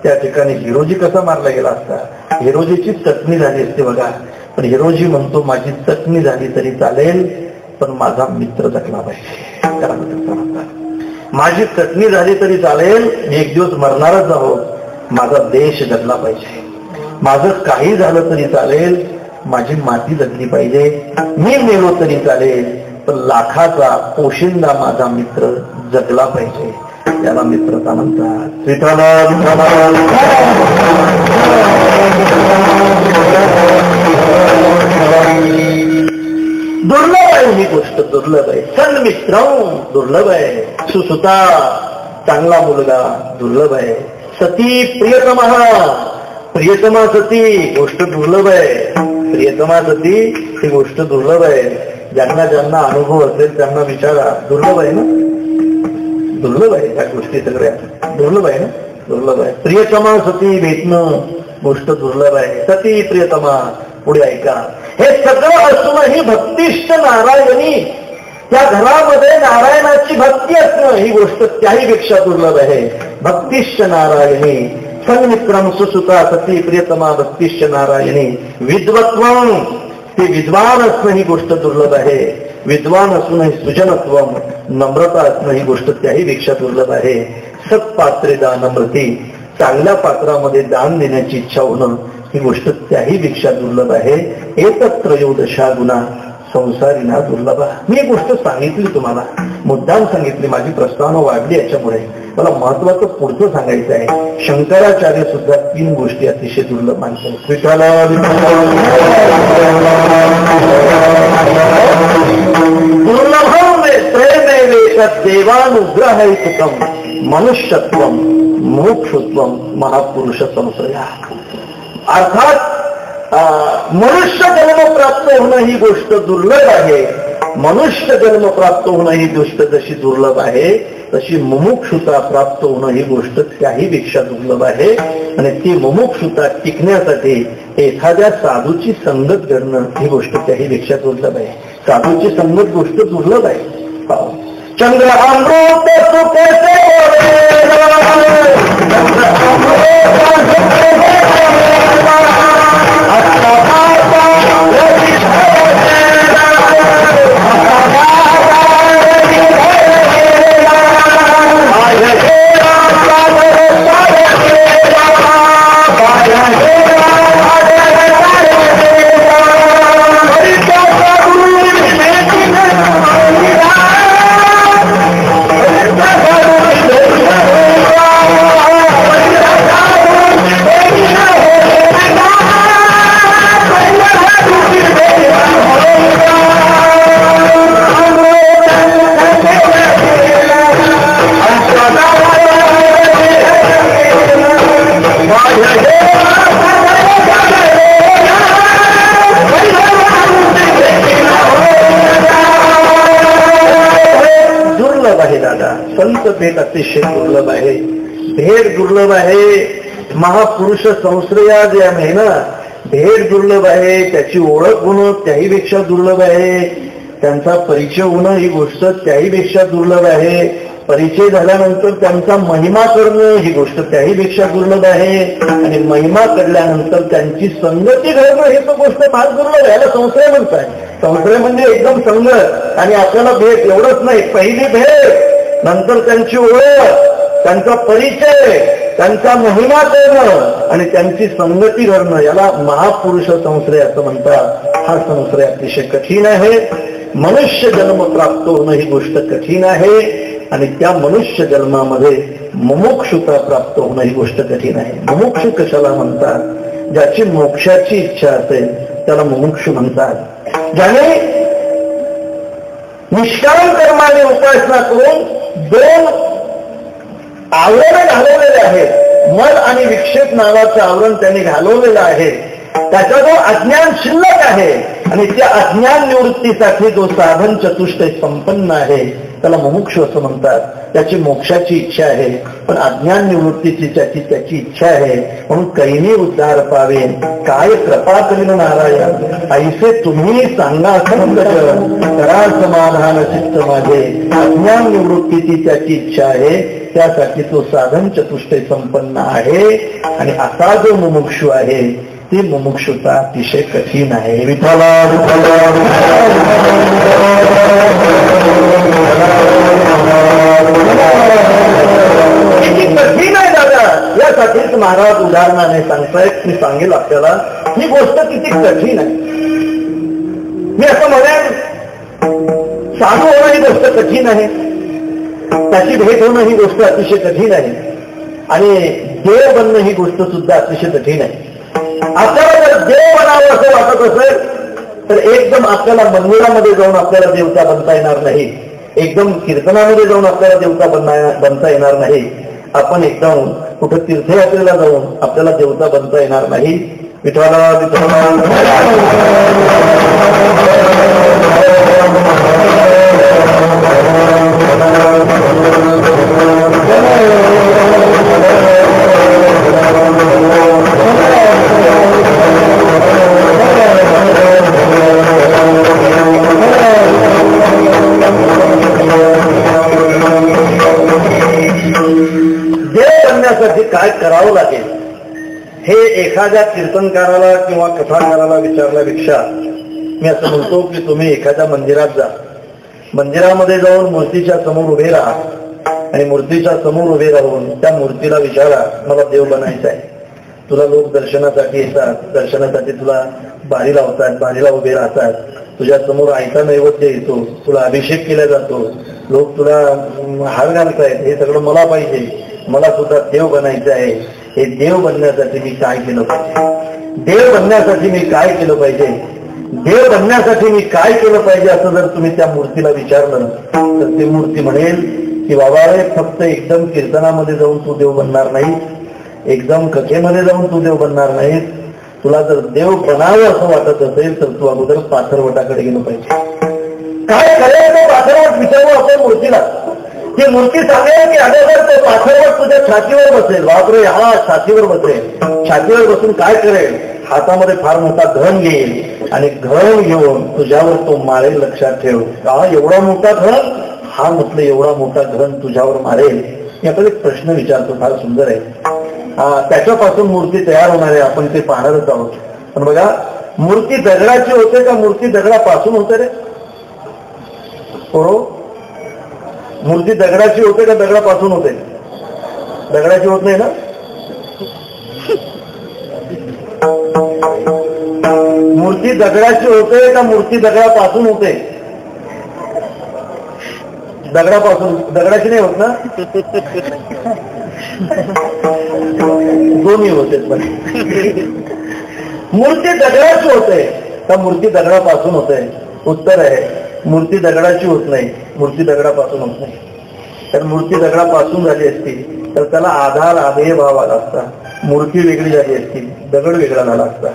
त्या ठिकाणी हिरोजी कसा मारला गेला असता. हिरोजीची चटणी झाली असते बघा. पण हिरोजी म्हणतो माझी चटणी झाली तरी चालेल पण माझा मित्र जगला पाहिजे. त्याला मित्र म्हणतात. माझी चटणी झाली तरी चालेल, मी एक दिवस मरणारच आहोत, माझा देश जगला पाहिजे. माझं काही झालं तरी चालेल, माझी माती जगली पाहिजे. मी मेलो तरी चालेल पण लाखाचा पोशिंदा माझा मित्र जगला पाहिजे. त्याला मित्रता म्हणतात. दुर्लभ आहे ही गोष्ट, दुर्लभ आहे. सन्मित्र दुर्लभ आहे. सुसुता चांगला मुलगा दुर्लभ आहे. सती प्रियतमा, प्रियतमा सती गोष्ट दुर्लभ आहे. प्रियतमा सती ही गोष्ट दुर्लभ आहे. ज्यांना ज्यांना अनुभव असेल त्यांना विचारा. दुर्लभ आहे ना, दुर्लभ आहे. त्या गोष्टी सगळ्या दुर्लभ आहे ना, दुर्लभ आहे. प्रियतमा सती भेटणं गोष्ट दुर्लभ आहे. सती प्रियतमा. पुढे ऐका, हे सगळं असूनही भक्तिष्ठ नारायणी, त्या घरामध्ये नारायणाची भक्ती असणं ही गोष्ट त्याहीपेक्षा दुर्लभ आहे. भक्तिष्ठ नारायणी सन्मित्रम सुसुता सती प्रियतमा भक्तिष्ठ नारायणी. विद्वत्वम, ते विद्वान असणं ही गोष्ट दुर्लभ आहे. विद्वान असूनही सुजनत्व नम्रता असणं ही गोष्ट त्याहीपेक्षा दुर्लभ आहे. सत्पात्रे दानम्रती, चांगल्या पात्रामध्ये दान देण्याची इच्छा होणं ही गोष्ट त्याहीपेक्षा दुर्लभ आहे. एकत्रयोदशा गुणा संसारीना दुर्लभ. मी एक गोष्ट सांगितली तुम्हाला, मुद्दाम सांगितली, माझी प्रस्तावना वाढली याच्यामुळे. मला महत्वाचं पुढचं सांगायचं आहे. शंकराचार्य सुद्धा 3 गोष्टी अतिशय दुर्लभ मानतात. विठाला दुर्लभम प्रेमेवेश देवानुग्रहितम मनुष्यत्व मोक्षत्व महापुरुष संश्रया. अर्थात मनुष्य जन्म प्राप्त होणं ही गोष्ट दुर्लभ आहे. मनुष्य जन्म प्राप्त होणं ही गोष्ट जशी दुर्लभ आहे तशी मुमुक्षुता प्राप्त होणं ही गोष्ट त्याहीपेक्षा दुर्लभ आहे. आणि ती मुमुक्षुता टिकण्यासाठी एखाद्या साधूची संगत करणं ही गोष्ट त्याहीपेक्षा दुर्लभ आहे. साधूची संगत गोष्ट दुर्लभ आहे. चंद्र अमृत संत भेट अतिशय दुर्लभ आहे. भेट दुर्लभ आहे. महापुरुष संश्रया जे आहे ना, भेट दुर्लभ आहे. त्याची ओळख होणं त्याहीपेक्षा दुर्लभ आहे. त्यांचा परिचय होणं ही गोष्ट त्याहीपेक्षा दुर्लभ आहे. परिचय झाल्यानंतर त्यांचा महिमा करणं ही गोष्ट त्याहीपेक्षा दुर्लभ आहे. आणि महिमा करल्यानंतर त्यांची संगती घडणं ही तो गोष्ट फार दुर्लभ आहे. याला संश्रय म्हणतात. संश्रय म्हणजे एकदम संगत आणि आपल्याला भेट एवढंच नाही. पहिली भेट, नंतर त्यांची ओळख, त्यांचा परिचय, त्यांचा महिमा करणं आणि त्यांची संगती घडणं याला महापुरुष संश्रय असं म्हणतात. हा संश्रय अतिशय कठीण आहे. मनुष्य जन्म प्राप्त होणं ही गोष्ट कठीण आहे. आणि त्या मनुष्य जन्मामध्ये मुमुक्षुता प्राप्त होणं ही गोष्ट कठीण आहे. मुमुक्षु कशाला म्हणतात? ज्याची मोक्षाची इच्छा असेल त्याला मुमुक्षु म्हणतात. ज्याने निष्काम कर्माने उपासना करून 2 आवरण घालवलेले आहेत. मल आणि विक्षेप नावाचं आवरण त्याने घालवलेलं आहे. त्याचा जो अज्ञान शिल्लक आहे आणि त्या अज्ञान निवृत्तीसाठी जो साधन चतुष्टय संपन्न आहे त्याला मुमुक्षु असं म्हणतात. त्याची मोक्षाची इच्छा आहे, पण अज्ञान निवृत्तीची त्याची इच्छा आहे. म्हणून कैनी उद्धार पावे काय कृपा करीन नारायण, ऐसे तुम्ही सांगा करा समाधान चित्त माझे. अज्ञान निवृत्तीची त्याची इच्छा आहे, त्यासाठी तो साधन चतुष्टय संपन्न आहे. आणि असा जो मुमुक्षु आहे ती मुमुक्षुता अतिशय कठीण आहे. विठ्ठला कठीण आहे दादा. यासाठीच महाराज उदाहरणाने सांगतायत. मी सांगेल आपल्याला ही गोष्ट किती कठीण आहे. मी असं म्हणेन साधू होणं ही गोष्ट कठीण आहे, त्याची भेट होणं ही गोष्ट अतिशय कठीण आहे, आणि देव बनणं ही गोष्ट सुद्धा अतिशय कठीण आहे. आपल्याला जर देव बनावं असं वाटत असेल तर एकदम आपल्याला मंदिरामध्ये जाऊन आपल्याला देवता बनता येणार नाही, एकदम कीर्तनामध्ये जाऊन आपल्याला देवता बनता येणार नाही, आपण एकदम कुठं तीर्थयात्रेला जाऊन आपल्याला देवता बनता येणार नाही. विठ्ठला काय करावं लागेल हे एखाद्या कीर्तनकाराला किंवा कथाकाराला विचारल्यापेक्षा मी असं म्हणतो की तुम्ही एखाद्या मंदिरात जा, मंदिरामध्ये जाऊन मूर्तीच्या समोर उभे राहा आणि मूर्तीच्या समोर उभे राहून त्या मूर्तीला विचारा, मला देव बनायचं आहे. तुला लोक दर्शनासाठी येतात, दर्शनासाठी तुला बारी लावतात, बारीला उभे राहतात, तुझ्या समोर आयता नैवेद्य येतो, तुला अभिषेक केला जातो, लोक तुला हार घालतायत, हे सगळं मला पाहिजे, मला सुद्धा देव बनायचं आहे. हे देव बनण्यासाठी मी काय केलं पाहिजे, देव बनण्यासाठी मी काय केलं पाहिजे, देव बनण्यासाठी मी काय केलं पाहिजे असं जर तुम्ही त्या मूर्तीला विचारलं तर ती मूर्ती म्हणेल की बाबा रे, फक्त एकदम कीर्तनामध्ये जाऊन तू देव बनणार नाही, एकदम कथेमध्ये जाऊन तू देव बनणार नाहीस. तुला जर देव बनावं असं वाटत असेल तर तू अगोदर पाथरवटाकडे गेलो पाहिजे. काय करायचं पाथरवट विचारू आपण मूर्तीला. ती मूर्ती सांगेल की अगोदर तो पाथरवट तुझ्या छातीवर बसेल. बापरे, हा छातीवर बसेल. छातीवर बसून काय करेल, हातामध्ये फार मोठा घन घेईल आणि घन घेऊन तुझ्यावर तो मारेल. लक्षात ठेव, हा एवढा मोठा घन, हा म्हटलं एवढा मोठा घन तुझ्यावर मारेल. मी आपल्याला एक प्रश्न विचारतो, फार सुंदर आहे. त्याच्यापासून मूर्ती तयार होणार आहे, आपण ते पाहणारच आहोत. पण बघा, मूर्ती दगडाची होते का मूर्ती दगडापासून होते रे? हो, मूर्ती दगडाची होते का दगडापासून होते? दगडाची होत नाही ना. मूर्ती दगडाची होते का मूर्ती दगडापासून होते? दगडापासून. दगडाची नाही होत ना, दोन्ही होते. पण मूर्ती दगडाची होते का मूर्ती दगडापासून होते? उत्तर आहे मूर्ती दगडाची होत नाही, मूर्ती दगडापासून होत नाही. तर मूर्ती दगडापासून झाली असती तर त्याला आधार आधेय भाव आला असता, मूर्ती वेगळी झाली असती, दगड वेगळा झाला असता.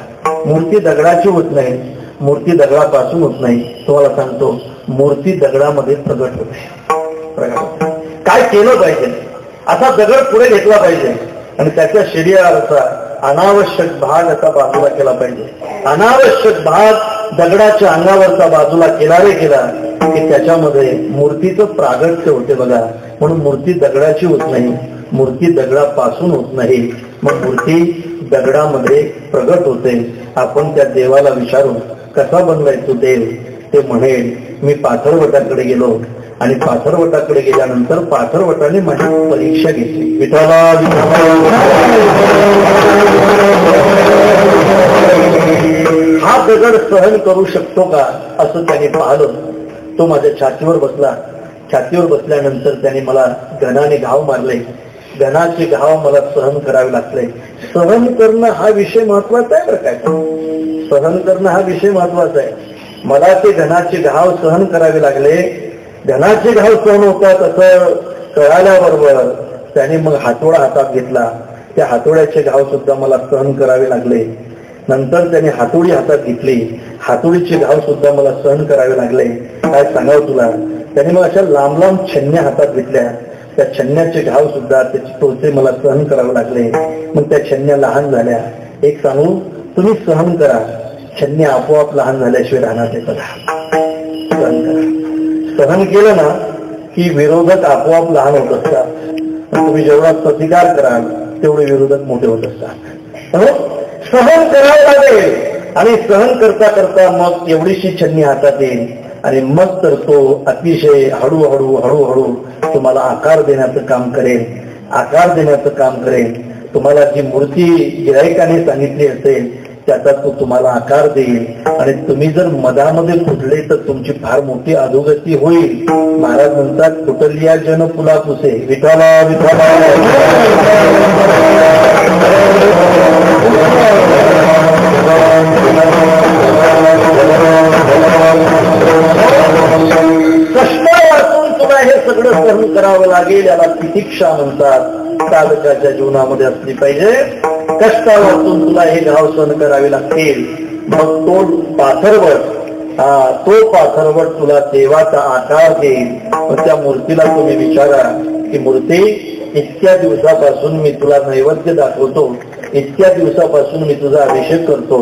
मूर्ती दगडाची होत नाही, मूर्ती दगडापासून होत नाही. तुम्हाला सांगतो, मूर्ती दगडामध्ये प्रगट होते. काय केलं पाहिजे, असा दगड पुढे घेतला पाहिजे आणि त्याच्या शरीराचा अनावश्यक भाग असा बाजूला केला पाहिजे. अनावश्यक भाग दगडाच्या अंगावरचा बाजूला केला की त्याच्यामध्ये मूर्तीचं प्रागट्य होते. बघा, म्हणून मूर्ती दगडाची होत नाही, मूर्ती दगडापासून होत नाही, मग मूर्ती दगडामध्ये प्रगट होते. आपण त्या देवाला विचारून कसा बनलाय तू देव, ते म्हणेल मी पाथरवटाकडे गेलो आणि पाथरवटाकडे गेल्यानंतर पाथरवटाने माझी परीक्षा घेतली. विठ्ठला हा दगड सहन करू शकतो का असं त्याने पाहिलं. तो माझ्या छातीवर बसला. छातीवर बसल्यानंतर त्याने मला घनाने घाव मारले. घनाचे घाव मला सहन करावे लागले. सहन करणं हा विषय महत्वाचा आहे बरं काय. सहन करणं हा विषय महत्वाचा आहे. मला ते घनाचे घाव सहन करावे लागले. घनाचे घाव सहन होतात असं कळाल्याबरोबर त्याने मग हातोडा हातात घेतला. त्या हातोड्याचे घाव सुद्धा मला सहन करावे लागले. नंतर त्याने हातोडी हातात घेतली. हातोडीचे घाव सुद्धा मला सहन करावे लागले. काय सांगावं तुला, त्याने मग अशा लांब लांब छन्न्या हातात घेतल्या. त्या छन्न्याचे घाव सुद्धा, त्याचे टोचे मला सहन करावे लागले. मग त्या छन्न्या लहान झाल्या. एक सांगू, तुम्ही सहन करा, छन्न्या आपोआप लहान झाल्याशिवाय राहणार नाही. सहन करा. सहन केलं ना की विरोधक आपोआप लहान होत असतात. तुम्ही जेवढा प्रतिकार कराल तेवढे विरोधक मोठे होत असतात. सहन करावं लागेल आणि सहन करता करता मग एवढीशी छन्नी हातात येईल आणि मग तर तो अतिशय हळूहळू हळूहळू तुम्हाला आकार देण्याचं काम करेल. आकार देण्याचं काम करेल. तुम्हाला जी मूर्ती गिराईकाने सांगितली असेल त्याचा तो तुम्हाला आकार देईल. आणि तुम्ही जर मधामध्ये फुटले तर तुमची फार मोठी अधोगती होईल. महाराज म्हणतात, फुटलिया जन पुला पुसे, विठाला विठाला. कष्ट वाचून तुला हे सगळं सहन करावं लागेल. याला तितिक्षा म्हणतात. साधकाच्या जीवनामध्ये असली पाहिजे. कष्ट वाचून तुला हे घाव सहन करावे लागतील. मग तो पाथरवट तुला देवाचा आकार देईल. मग त्या मूर्तीला तुम्ही विचारा की मूर्ती, इतक्या दिवसापासून मी तुला नैवेद्य दाखवतो, इतक्या दिवसापासून मी तुझा अभिषेक करतो,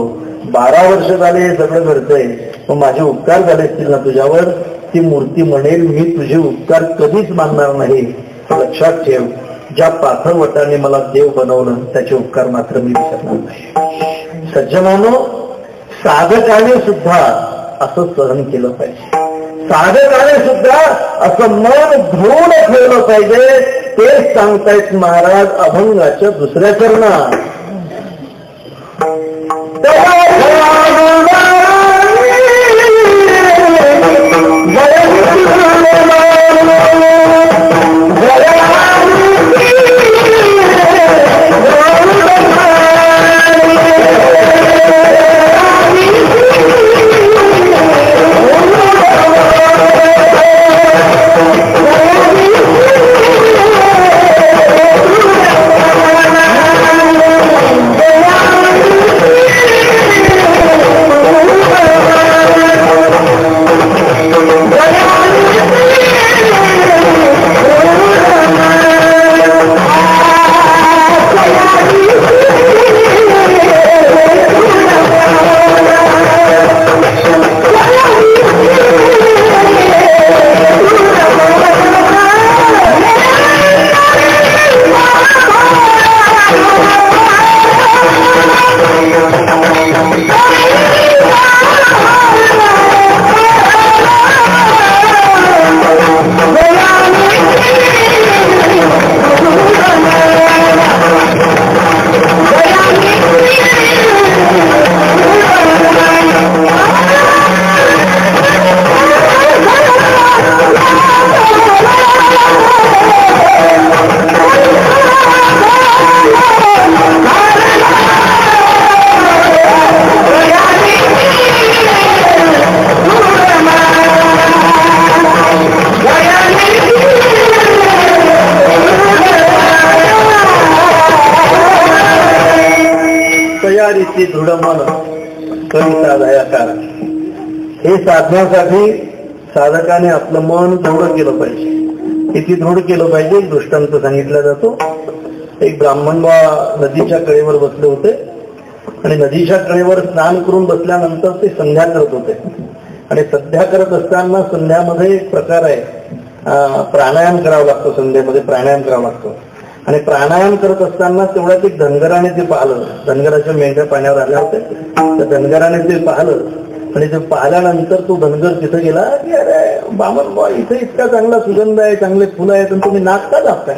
12 वर्ष झाले हे सगळं घडतंय, मग माझे उपकार झाले असतील ना तुझ्यावर. ती मूर्ती म्हणेल, मी तुझे उपकार कधीच मानणार नाही. लक्षात ठेव, ज्या पाथरवटाने मला देव बनवलं त्याचे उपकार मात्र मी विसरणार नाही. सज्जनानो, साधकाने सुद्धा असं सहन केलं पाहिजे. साधकाने सुद्धा असं मन धरून ठेवलं पाहिजे. तेच सांगतायत महाराज अभंगाच्या दुसऱ्या चरणात. तयारीची दृढ मन कधी साधाया कारण. हे साधण्यासाठी साधकाने आपलं मन दृढ केलं पाहिजे. किती दृढ केलं पाहिजे एक दृष्टांत सांगितला जातो. एक ब्राह्मण नदीच्या कडेवर बसले होते आणि नदीच्या कडेवर स्नान करून बसल्यानंतर ते संध्या करत होते. आणि संध्या करत असताना संध्यामध्ये एक प्रकार आहे, प्राणायाम करावा लागतो. संध्यामध्ये प्राणायाम करावा लागतो. आणि प्राणायाम करत असताना तेवढ्यात एक धनगराने ते पाहिलं. धनगराच्या मेंढ्या पाण्यावर आल्या होत्या. त्या धनगराने ते पाहिलं आणि ते पाहिल्यानंतर तो धनगर तिथं गेला की अरे बामन बा, इथे इतका चांगला सुगंध आहे, चांगले फुलं आहेत, आणि तुम्ही नाक का दाबताय?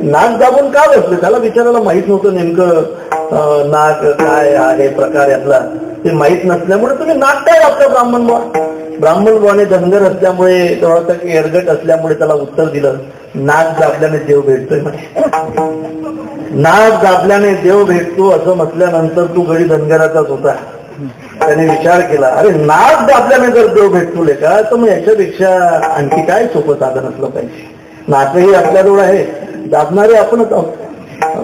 नाक दाबून का बसले? त्याला बिचाराला माहित नव्हतं नेमकं नाक काय आहे प्रकार यातला. ते माहित नसल्यामुळे तुम्ही नाक काय दाबता ब्राह्मण बा? ब्राह्मण बुवाने धनगर असल्यामुळे, थोडासा एरगट असल्यामुळे त्याला उत्तर दिलं, नाक दाबल्याने देव भेटतोय म्हणे. नाक दाबल्याने देव भेटतो असं म्हटल्यानंतर तू गडी धनगराचाच होता. त्याने विचार केला, अरे नाक दाबल्याने जर देव भेटतोय का, तर मग याच्यापेक्षा आणखी काय सोपं साधन असलं पाहिजे. नाकही आपल्याजवळ आहे, दाबणारे आपणच आहोत,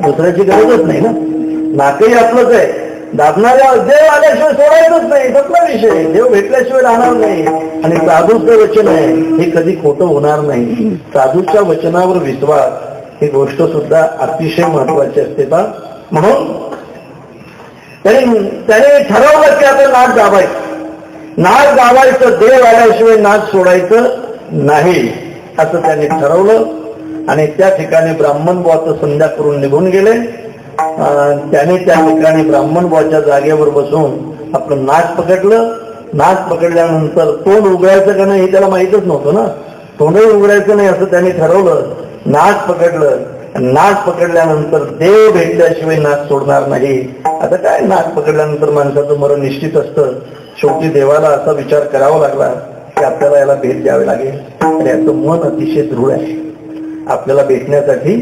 दुसऱ्याची गरजच नाही ना. नाकही आपलंच आहे, दाबणाऱ्या देव आल्याशिवाय सोडायचंच नाही, कसला विषय, देव भेटल्याशिवाय राहणार नाही. आणि साधूचं वचन आहे हे कधी खोटं होणार नाही. साधूच्या वचनावर विश्वास ही गोष्ट सुद्धा अतिशय महत्वाची असते का. म्हणून त्याने ठरवलं की आता नाक दाबायचं, नाक दाबायचं, देव आल्याशिवाय नाक सोडायचं नाही असं त्याने ठरवलं. आणि त्या ठिकाणी ब्राह्मण बुवाचं संध्या करून निघून गेले. त्याने त्या ठिकाणी ब्राह्मण बुवाच्या जागेवर बसून आपलं नाक पकडलं. नाक पकडल्यानंतर तोंड उघडायचं का नाही हे त्याला माहीतच नव्हतं ना, तोंडही उघडायचं नाही असं त्याने ठरवलं. नाक पकडलं. नाक पकडल्यानंतर देव भेटल्याशिवाय नाक सोडणार नाही. आता काय, नाक पकडल्यानंतर माणसाचं मरण निश्चित असतं. शेवटी देवाला असा विचार करावा लागला की आपल्याला याला भेट द्यावी लागेल. आणि याचं मन अतिशय दृढ आहे. आपल्याला भेटण्यासाठी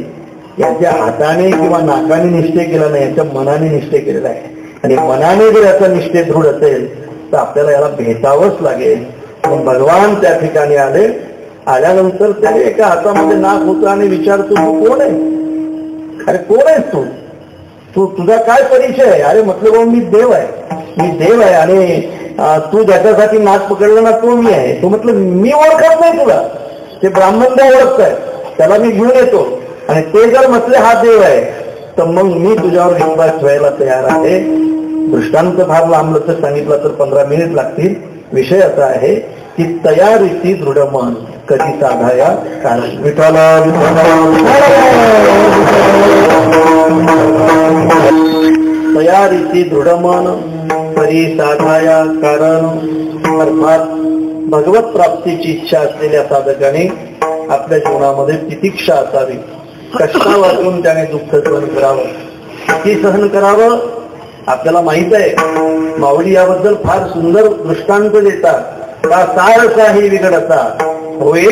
याच्या हाताने किंवा नाकाने निश्चय केला नाही, याच्या मनाने निश्चय केलेला आहे. आणि मनाने जर याचा निश्चय दृढ असेल तर आपल्याला याला भेटावंच लागेल. मग भगवान त्या ठिकाणी आले. आल्यानंतर त्याने एका हातामध्ये नाक होतं आणि विचारतो, तू कोण आहे, अरे कोण आहेस तू, तुझा काय परिचय आहे. अरे म्हटलं बाबा मी देव आहे, मी देव आहे. आणि तू ज्याच्यासाठी नाक पकडलं ना तो मी आहे. तो म्हटलं मी ओळखत नाही तुला, ते ब्राह्मण देव ओळखताय, त्याला मी घेऊन येतो. आणि ते जर म्हटले हा देव आहे तर मग मी तुझ्यावर विश्वास ठेवायला तयार आहे. दृष्टांत फार लांब लचक सांगितलं तर 15 मिनिट लागतील. विषय असा आहे की तयारीची दृढ मन कधी साधाया कारण. विठाला तयारीची दृढ मन कधी साधाया कारण. अर्थात भगवत प्राप्तीची इच्छा असलेल्या साधकाने आपल्या जीवनामध्ये तितिक्षा असावी. कष्टावरून त्याने दुःख सहन करावं. किती सहन करावं आपल्याला माहित आहे. माऊली याबद्दल फार सुंदर दृष्टांत देतात. का सारसाही विघडता होय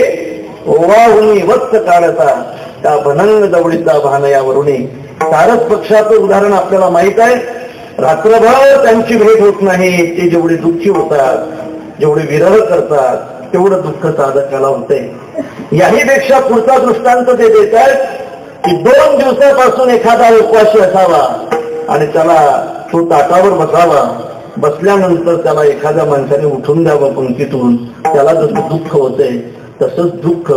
ओवाहुनी वत्स काढता त्या भनंग दवडीचा भान यावरुणी. सारस पक्षाचं उदाहरण आपल्याला माहित आहे. रात्रभर त्यांची भेट होत नाही. ते जेवढे दुःखी होतात, जेवढे विरह करतात, तेवढं दुःख साधकाला होते. याहीपेक्षा पुढचा दृष्टांत ते देतात की 2 दिवसापासून एखादा उपवासी असावा आणि त्याला तो ताटावर बसावा. बसल्यानंतर त्याला एखाद्या माणसाने उठून द्यावं पंक्तीतून. त्याला जसं दुःख होते तसंच दुःख,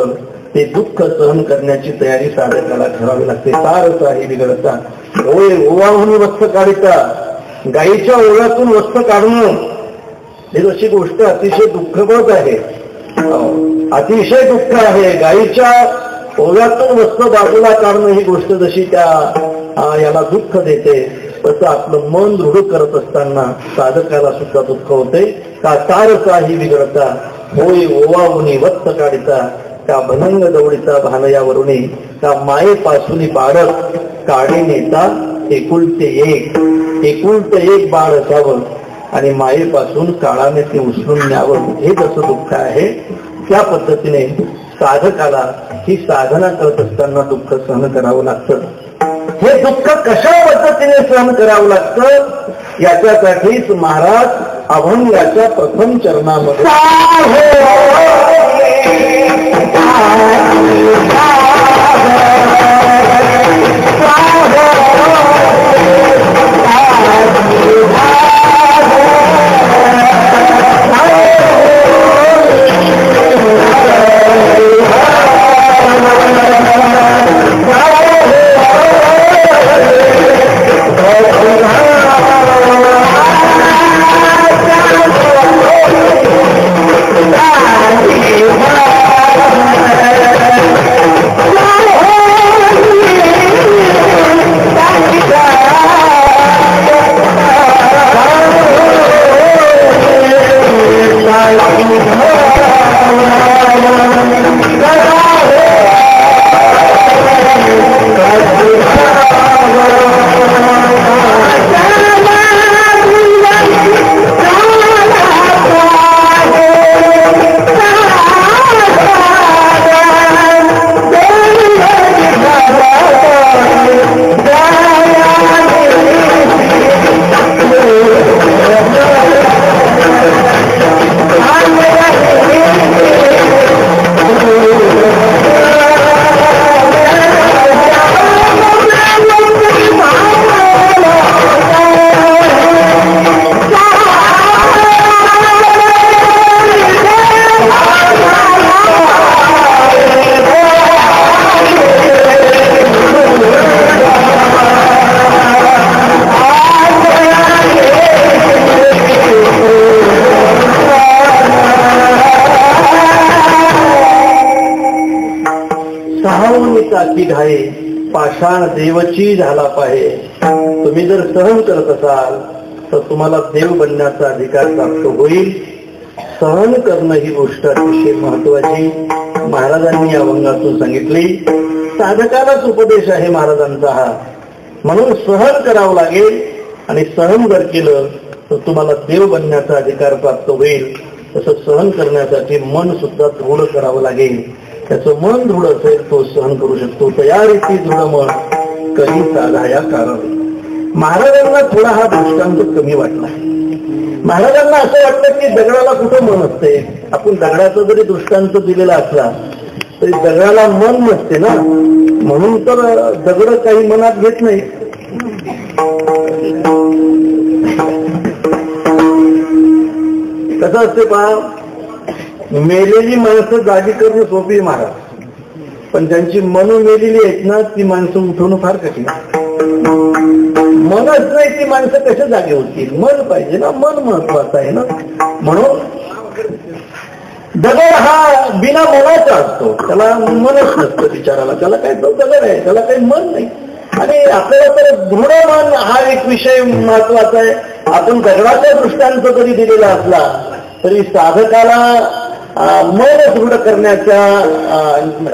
ते दुःख सहन करण्याची तयारी साधकाला करावी लागते. सारसाही विघडता होय ओवाहून वस्त्र काढिता. गाईच्या ओव्यातून वस्त्र काढणं ही अशी गोष्ट अतिशय दुःखद आहे, अतिशय दुःख आहे. गाईच्या ओव्यातून वस्त्र बाजूला काढणं ही गोष्ट जशी त्या याला दुःख देते, तसं आपलं मन दृढ करत असताना साधकाला सुद्धा दुःख होते. का सारसाही विघडता होय ओवाहुनी वत्स काढिता का भनंग दवडीचा भान यावरुणी. का मायेपासून बाळक काढे नेता एकुलते एक बाळ असावं आणि मायेपासून काळाने ते उचलून न्यावं. हे जसं दुःख आहे त्या पद्धतीने साधकाला ही साधना करत असताना दुःख सहन करावं लागतं. हे दुःख कशा पद्धतीने सहन करावं लागतं याच्यासाठीच महाराज अभंगाच्या प्रथम चरणामध्ये लाकी घाये पाषाण देवची झाला पाहे. तुम्ही जर सहन करत असाल तर तुम्हाला देव बनण्याचा अधिकार प्राप्त होईल. सहन करणं ही गोष्ट अतिशय महत्वाची महाराजांनी या अभंगातून सांगितली. साधकालाच उपदेश आहे महाराजांचा हा. म्हणून सहन करावं लागेल आणि सहन जर केलं तर तुम्हाला देव बनण्याचा अधिकार प्राप्त होईल. तसं सहन करण्यासाठी मन सुद्धा दृढ करावं लागेल. त्याचं मन दृढ असेल तो सहन करू शकतो. तयारीची दृढ मन कधी साधाया कारण. महाराजांना थोडा हा दृष्टांत कमी वाटला. महाराजांना असं वाटतं की दगडाला कुठं मन असते. आपण दगडाचा जरी दृष्टांत दिलेला असला तरी दगडाला मन नसते ना. म्हणून तर दगड काही मनात घेत नाही. कसं असते पहा, मेलेली माणसं जागी करणं सोपी महाराज, पण ज्यांची मन मेलेली आहेत ना ती माणसं उठवणं फार कठीण. मनच नाही ती माणसं कशा जागे होतील. मन पाहिजे ना, मन महत्वाचं आहे ना. म्हणून दगड हा बिना मनाचा असतो. त्याला मनच नसतं बिचाराला. त्याला काय तो दगड आहे, त्याला काही मन नाही. आणि आपल्याला तर दृढ मन हा एक विषय महत्वाचा आहे. आपण दगडाचा दृष्टांत जरी दिलेला असला तरी साधकाला मन दृढ करण्याचा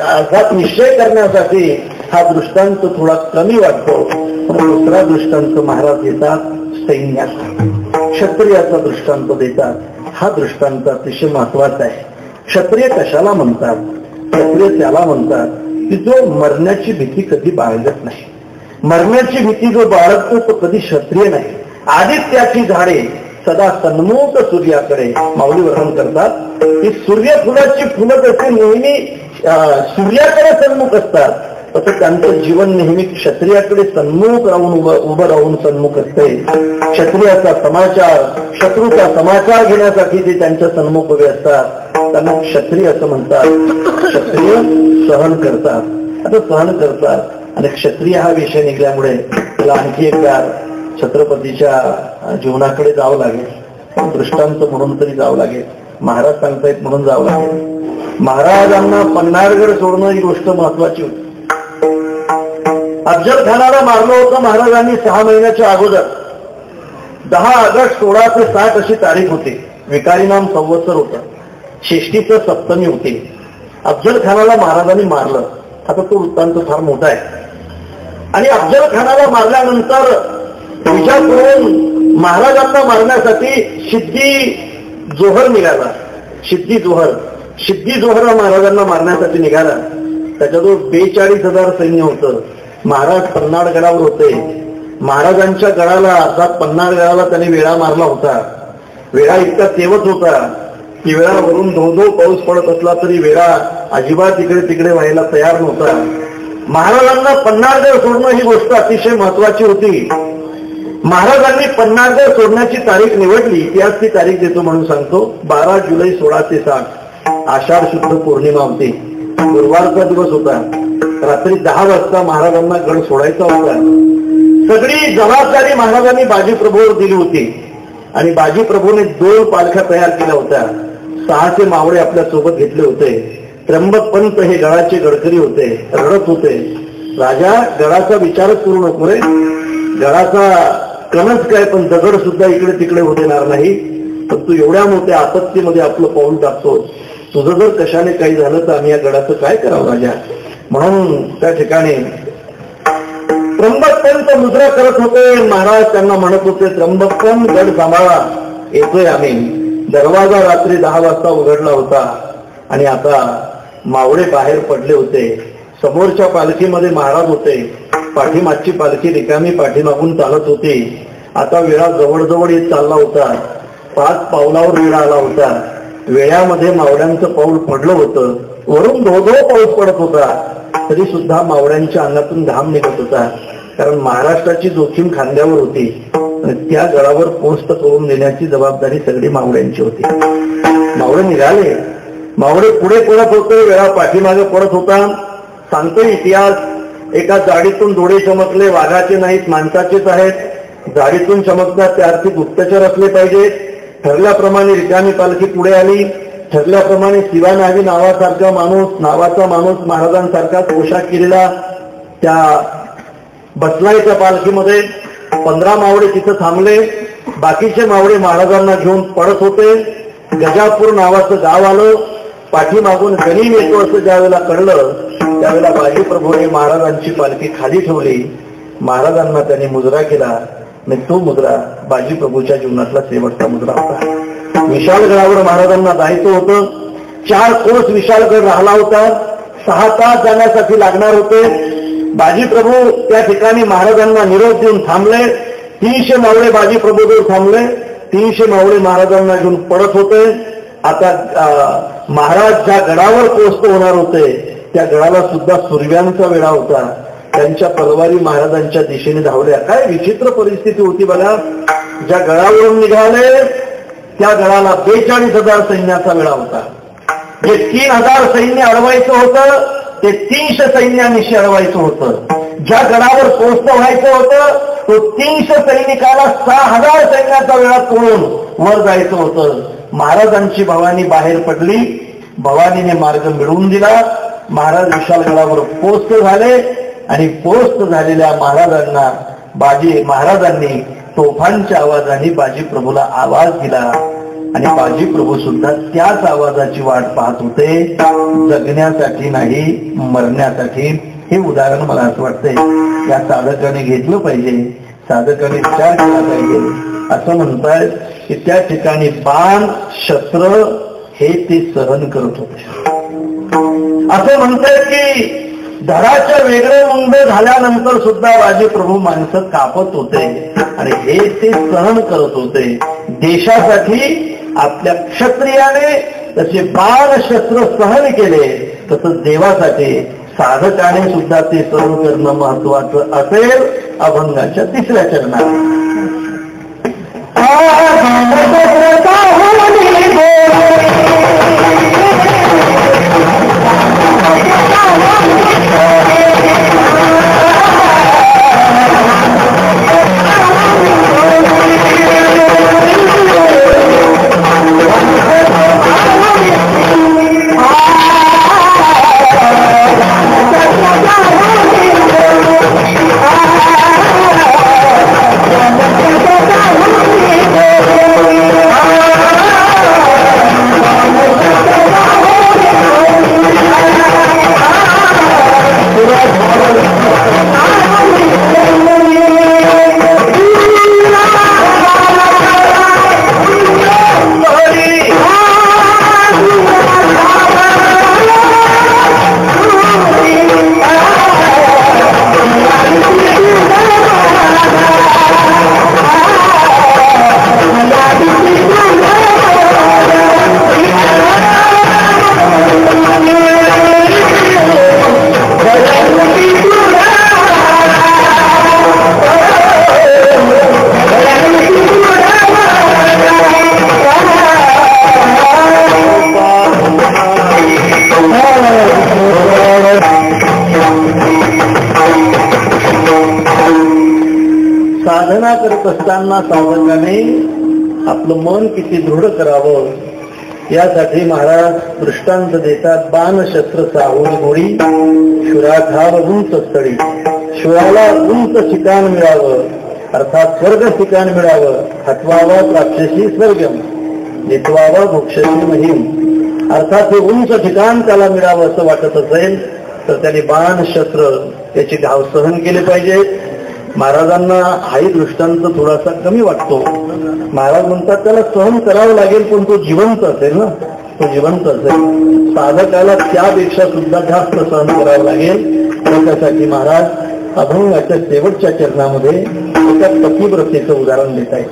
अर्थात निश्चय करण्यासाठी हा दृष्टांत थोडा कमी वाटतो. दुसरा दृष्टांत महाराज देतात सैन्याचा, क्षत्रियाचा दृष्टांत देतात. हा दृष्टांत अतिशय महत्वाचा आहे. क्षत्रिय कशाला म्हणतात? क्षत्रिय त्याला म्हणतात की जो मरण्याची भीती कधी बाळगत नाही. मरण्याची भीती जो बाळगतो तो कधी क्षत्रिय नाही. आदित्याची झाडे सदा सन्मुख सूर्याकडे माऊली वर्णन करतात की सूर्यफुलाची फुलं कशी नेहमी सूर्याकडे सन्मुख असतात तसं त्यांचं जीवन नेहमी क्षत्रियाकडे सन्मुख राहून उभं राहून सन्मुख असते. क्षत्रियाचा समाचार, शत्रूचा समाचार घेण्यासाठी ते त्यांच्या सन्मुख उभे असतात. त्यांना क्षत्रिय असं म्हणतात. क्षत्रिय सहन करतात. आता सहन करतात आणि क्षत्रिय हा विषय निघाल्यामुळे त्याला आणखी एकदा छत्रपतीच्या जीवनाकडे जावं लागेल. दृष्टांत म्हणून तरी जावं लागेल. महाराज सांगतायत म्हणून जावं लागेल. महाराजांना पन्हाळगड सोडणं ही गोष्ट महत्वाची होती. अफजल खानाला मारलं होतं महाराजांनी 6 महिन्याच्या अगोदर. 10 ऑगस्ट 1660 अशी तारीख होती. विकारी नाम संवत्सर होतं. षष्टीचं सप्तमी होती. अफजल खानाला महाराजांनी मारलं. आता तो वृत्तांत फार मोठा आहे. आणि अफजल खानाला मारल्यानंतर विजापूरहून महाराजांना मारण्यासाठी सिद्धी जोहर निघाला. सिद्धी जोहर हा महाराजांना मारण्यासाठी निघाला. त्याच्याजवळ 42,000 सैन्य होतं. महाराज पन्हाळगडावर होते. महाराजांच्या गडाला अर्थात पन्हाळगडाला त्यांनी वेढा मारला होता. वेढा इतका तेवत होता की वेळावरून धो पाऊस पडत असला तरी वेढा अजिबात इकडे तिकडे व्हायला तयार नव्हता. महाराजांना पन्हाळगड सोडणं ही गोष्ट अतिशय महत्वाची होती. महाराजांनी पन्हाळगड सोडण्याची तारीख निवडली. त्याच ती तारीख देतो म्हणून सांगतो. 12 जुलै 1660 आषाढ शुद्ध पौर्णिमा होती. गुरुवारचा दिवस होता. रात्री 10 वाजता महाराजांना गड सोडायचा होता. सगळी जबाबदारी महाराजांनी बाजीप्रभूवर दिली होती. आणि बाजीप्रभूने 2 पालख्या तयार केल्या होत्या. 6 मावळे आपल्या सोबत घेतले होते. त्र्यंबक पंत हे गडाचे गडकरी होते. रडत होते. राजा गडाचा विचारच करू नको रे. गडाचा कणच काय पण दगड सुद्धा इकडे तिकडे होऊ देणार नाही. पण तू एवढ्या मोठ्या आपत्तीमध्ये आपलं पाऊल टाकतो. तुझं जर कशाने काही झालं तर आम्ही या गडाचं काय करावं राजा. म्हणून त्या ठिकाणी त्र्यंबक पंत मुद्रा करत होते. महाराज त्यांना म्हणत होते त्र्यंबक पंत गड सांभाळा, येतोय आम्ही. दरवाजा रात्री 10 वाजता उघडला होता. आणि आता मावळे बाहेर पडले होते. समोरच्या पालखीमध्ये महाराज होते. पाठीमागची पालखी रिकामी पाठीमागून चालत होती. आता वेळा जवळजवळ येत चालला होता. 5 पावलावर वेळा आला होता. वेळामध्ये मावळ्यांचं पाऊल पडलं होतं. वरून धो पाऊस पडत होता. तरी सुद्धा मावळ्यांच्या अंगातून घाम निघत होता. कारण महाराष्ट्राची जोखीम खांद्यावर होती आणि त्या गडावर पोस्ट करून देण्याची जबाबदारी सगळी मावळ्यांची होती. मावळे निघाले. मावळे पुढे पडत होते. वेळा पाठीमागे पडत होता. सांगतो इतिहास, एका जाडीतून डोळे चमकले. वाघाचे नाहीत, माणसाचेच आहेत. जाडीतून चमकतात ते आर्थिक गुप्तचर असले पाहिजेत. ठरल्याप्रमाणे रिकामी पालखी पुढे आली. ठरल्याप्रमाणे शिवानावी नावाचा माणूस महाराजांसारखा पोशाख केलेला त्या बसलाय त्या पालखीमध्ये. 15 मावळे तिथं थांबले. बाकीचे मावळे महाराजांना घेऊन पडत होते. गजापूर नावाचं गाव आलं. पाठीमागून गणिम येतो असं ज्यावेळेला कळलं त्यावेळेला बाजी प्रभूने महाराजांची पालखी खाली ठेवली. महाराजांना त्यांनी मुजरा केला आणि तो मुजरा बाजी प्रभूच्या जीवनातला शेवटचा मुजरा होता. विशाळगडावर महाराजांना जायचं होतं. 4 कोस विशाळगड राहिला होता. 6 तास जाण्यासाठी लागणार होते. बाजी प्रभू त्या ठिकाणी महाराजांना निरोप देऊन थांबले. 300 मावळे बाजी प्रभूजवळ थांबले. 300 मावळे महाराजांना घेऊन पडत होते. आता महाराज ज्या गडावर पोहोचतो होणार होते त्या गडाला सुद्धा सूर्यांचा वेळा होता. त्यांच्या तलवारी महाराजांच्या दिशेने धावल्या. काय विचित्र परिस्थिती होती बघा. ज्या गडावरून निघाले त्या गडाला 42,000 सैन्याचा वेळा होता. जे 3,000 सैन्य अडवायचं होतं ते 300 सैन्यानिशी अडवायचं होतं. ज्या गडावर पोहोचतं व्हायचं होतं तो 300 सैनिकाला 6,000 सैन्याचा वेळा तोडून वर जायचं होतं. महाराजांची भवानी बाहेर पडली. भवानीने मार्ग मिळवून दिला. महाराज विशाळगडावर पोस्ट झाले आणि पोस्ट झालेल्या महाराजांनी तोफांच्या आवाजाने बाजी प्रभूला आवाज दिला आणि बाजी प्रभू सुद्धा त्याच आवाजाची वाट पाहत होते, जगण्यासाठी नाही मरण्यासाठी. हे उदाहरण मला असं वाटतंय या साधकाने घेतलं पाहिजे, साधकाने विचार केला पाहिजे. असं म्हणतात की त्या ठिकाणी बाण शस्त्र हे ते सहन करत होते. असं म्हणतात की धडाच्या वेगळे मुंड झाल्यानंतर सुद्धा बाजी प्रभू माणसं कापत होते आणि हे ते सहन करत होते. देशासाठी आपल्या क्षत्रियाने तसे बाण शस्त्र सहन केले, तसंच देवासाठी साधकाने सुद्धा ते सहन करणं महत्वाचं असेल. अभंगाच्या 3ऱ्या चरणात साधना करत असताना साधकाने आपलं मन किती दृढ करावं यासाठी महाराज दृष्टांत देतात. बाण शस्त्र साहून गोळी शुराधाव उंच स्थळी. शुराला उंच ठिकाण मिळावं अर्थात स्वर्ग ठिकाण मिळावं. हटवावं राक्षसी स्वर्गम, जितवावं मोक्षसी महिम. अर्थात हे उंच ठिकाण त्याला मिळावं असं वाटत असेल तर त्याने बाण शस्त्र त्याचे घाव सहन केले पाहिजे. महाराजांना हाही दृष्टांत थोडासा कमी वाटतो. महाराज म्हणतात त्याला सहन करावं लागेल पण तो जिवंत असेल ना, तो जिवंत असेल. साधकाला त्यापेक्षा सुद्धा जास्त सहन करावं लागेल. त्यासाठी महाराज अभंगाच्या शेवटच्या चरणामध्ये एका पतिव्रतेचं उदाहरण देत आहे.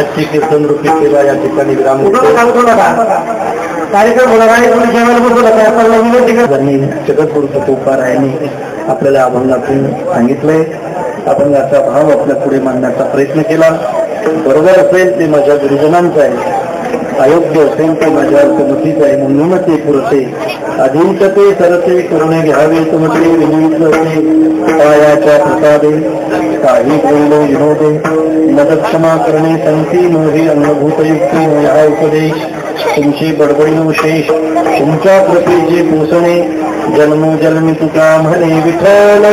आजची कीर्तन रूपी सेवा या ठिकाणी ग्राम कार्यक्रम जगद्गुरु तुकारायांनी आपल्याला अभंगातून सांगितलंय. अभंगाचा भाव आपल्या पुढे मांडण्याचा प्रयत्न केला. बरोबर असेल ते माझ्या गुरुजनांचं आहे, अयोग्य असेल ते माझ्या अर्थमतीच आहे. म्हणूनच ते पुरते अधिक ते सरते करुणे घ्यावे तुमचे विनित पायाच्या प्रसादे काही बोललो विनोदे मदक्षमा करणे संती मोही अंगभूतयुक्ती हा उपदेश तुमची बडबडी शेष तुमच्या प्रती जे पोसणे जन्मोजन्मी तुका म्हणे विठ्ठल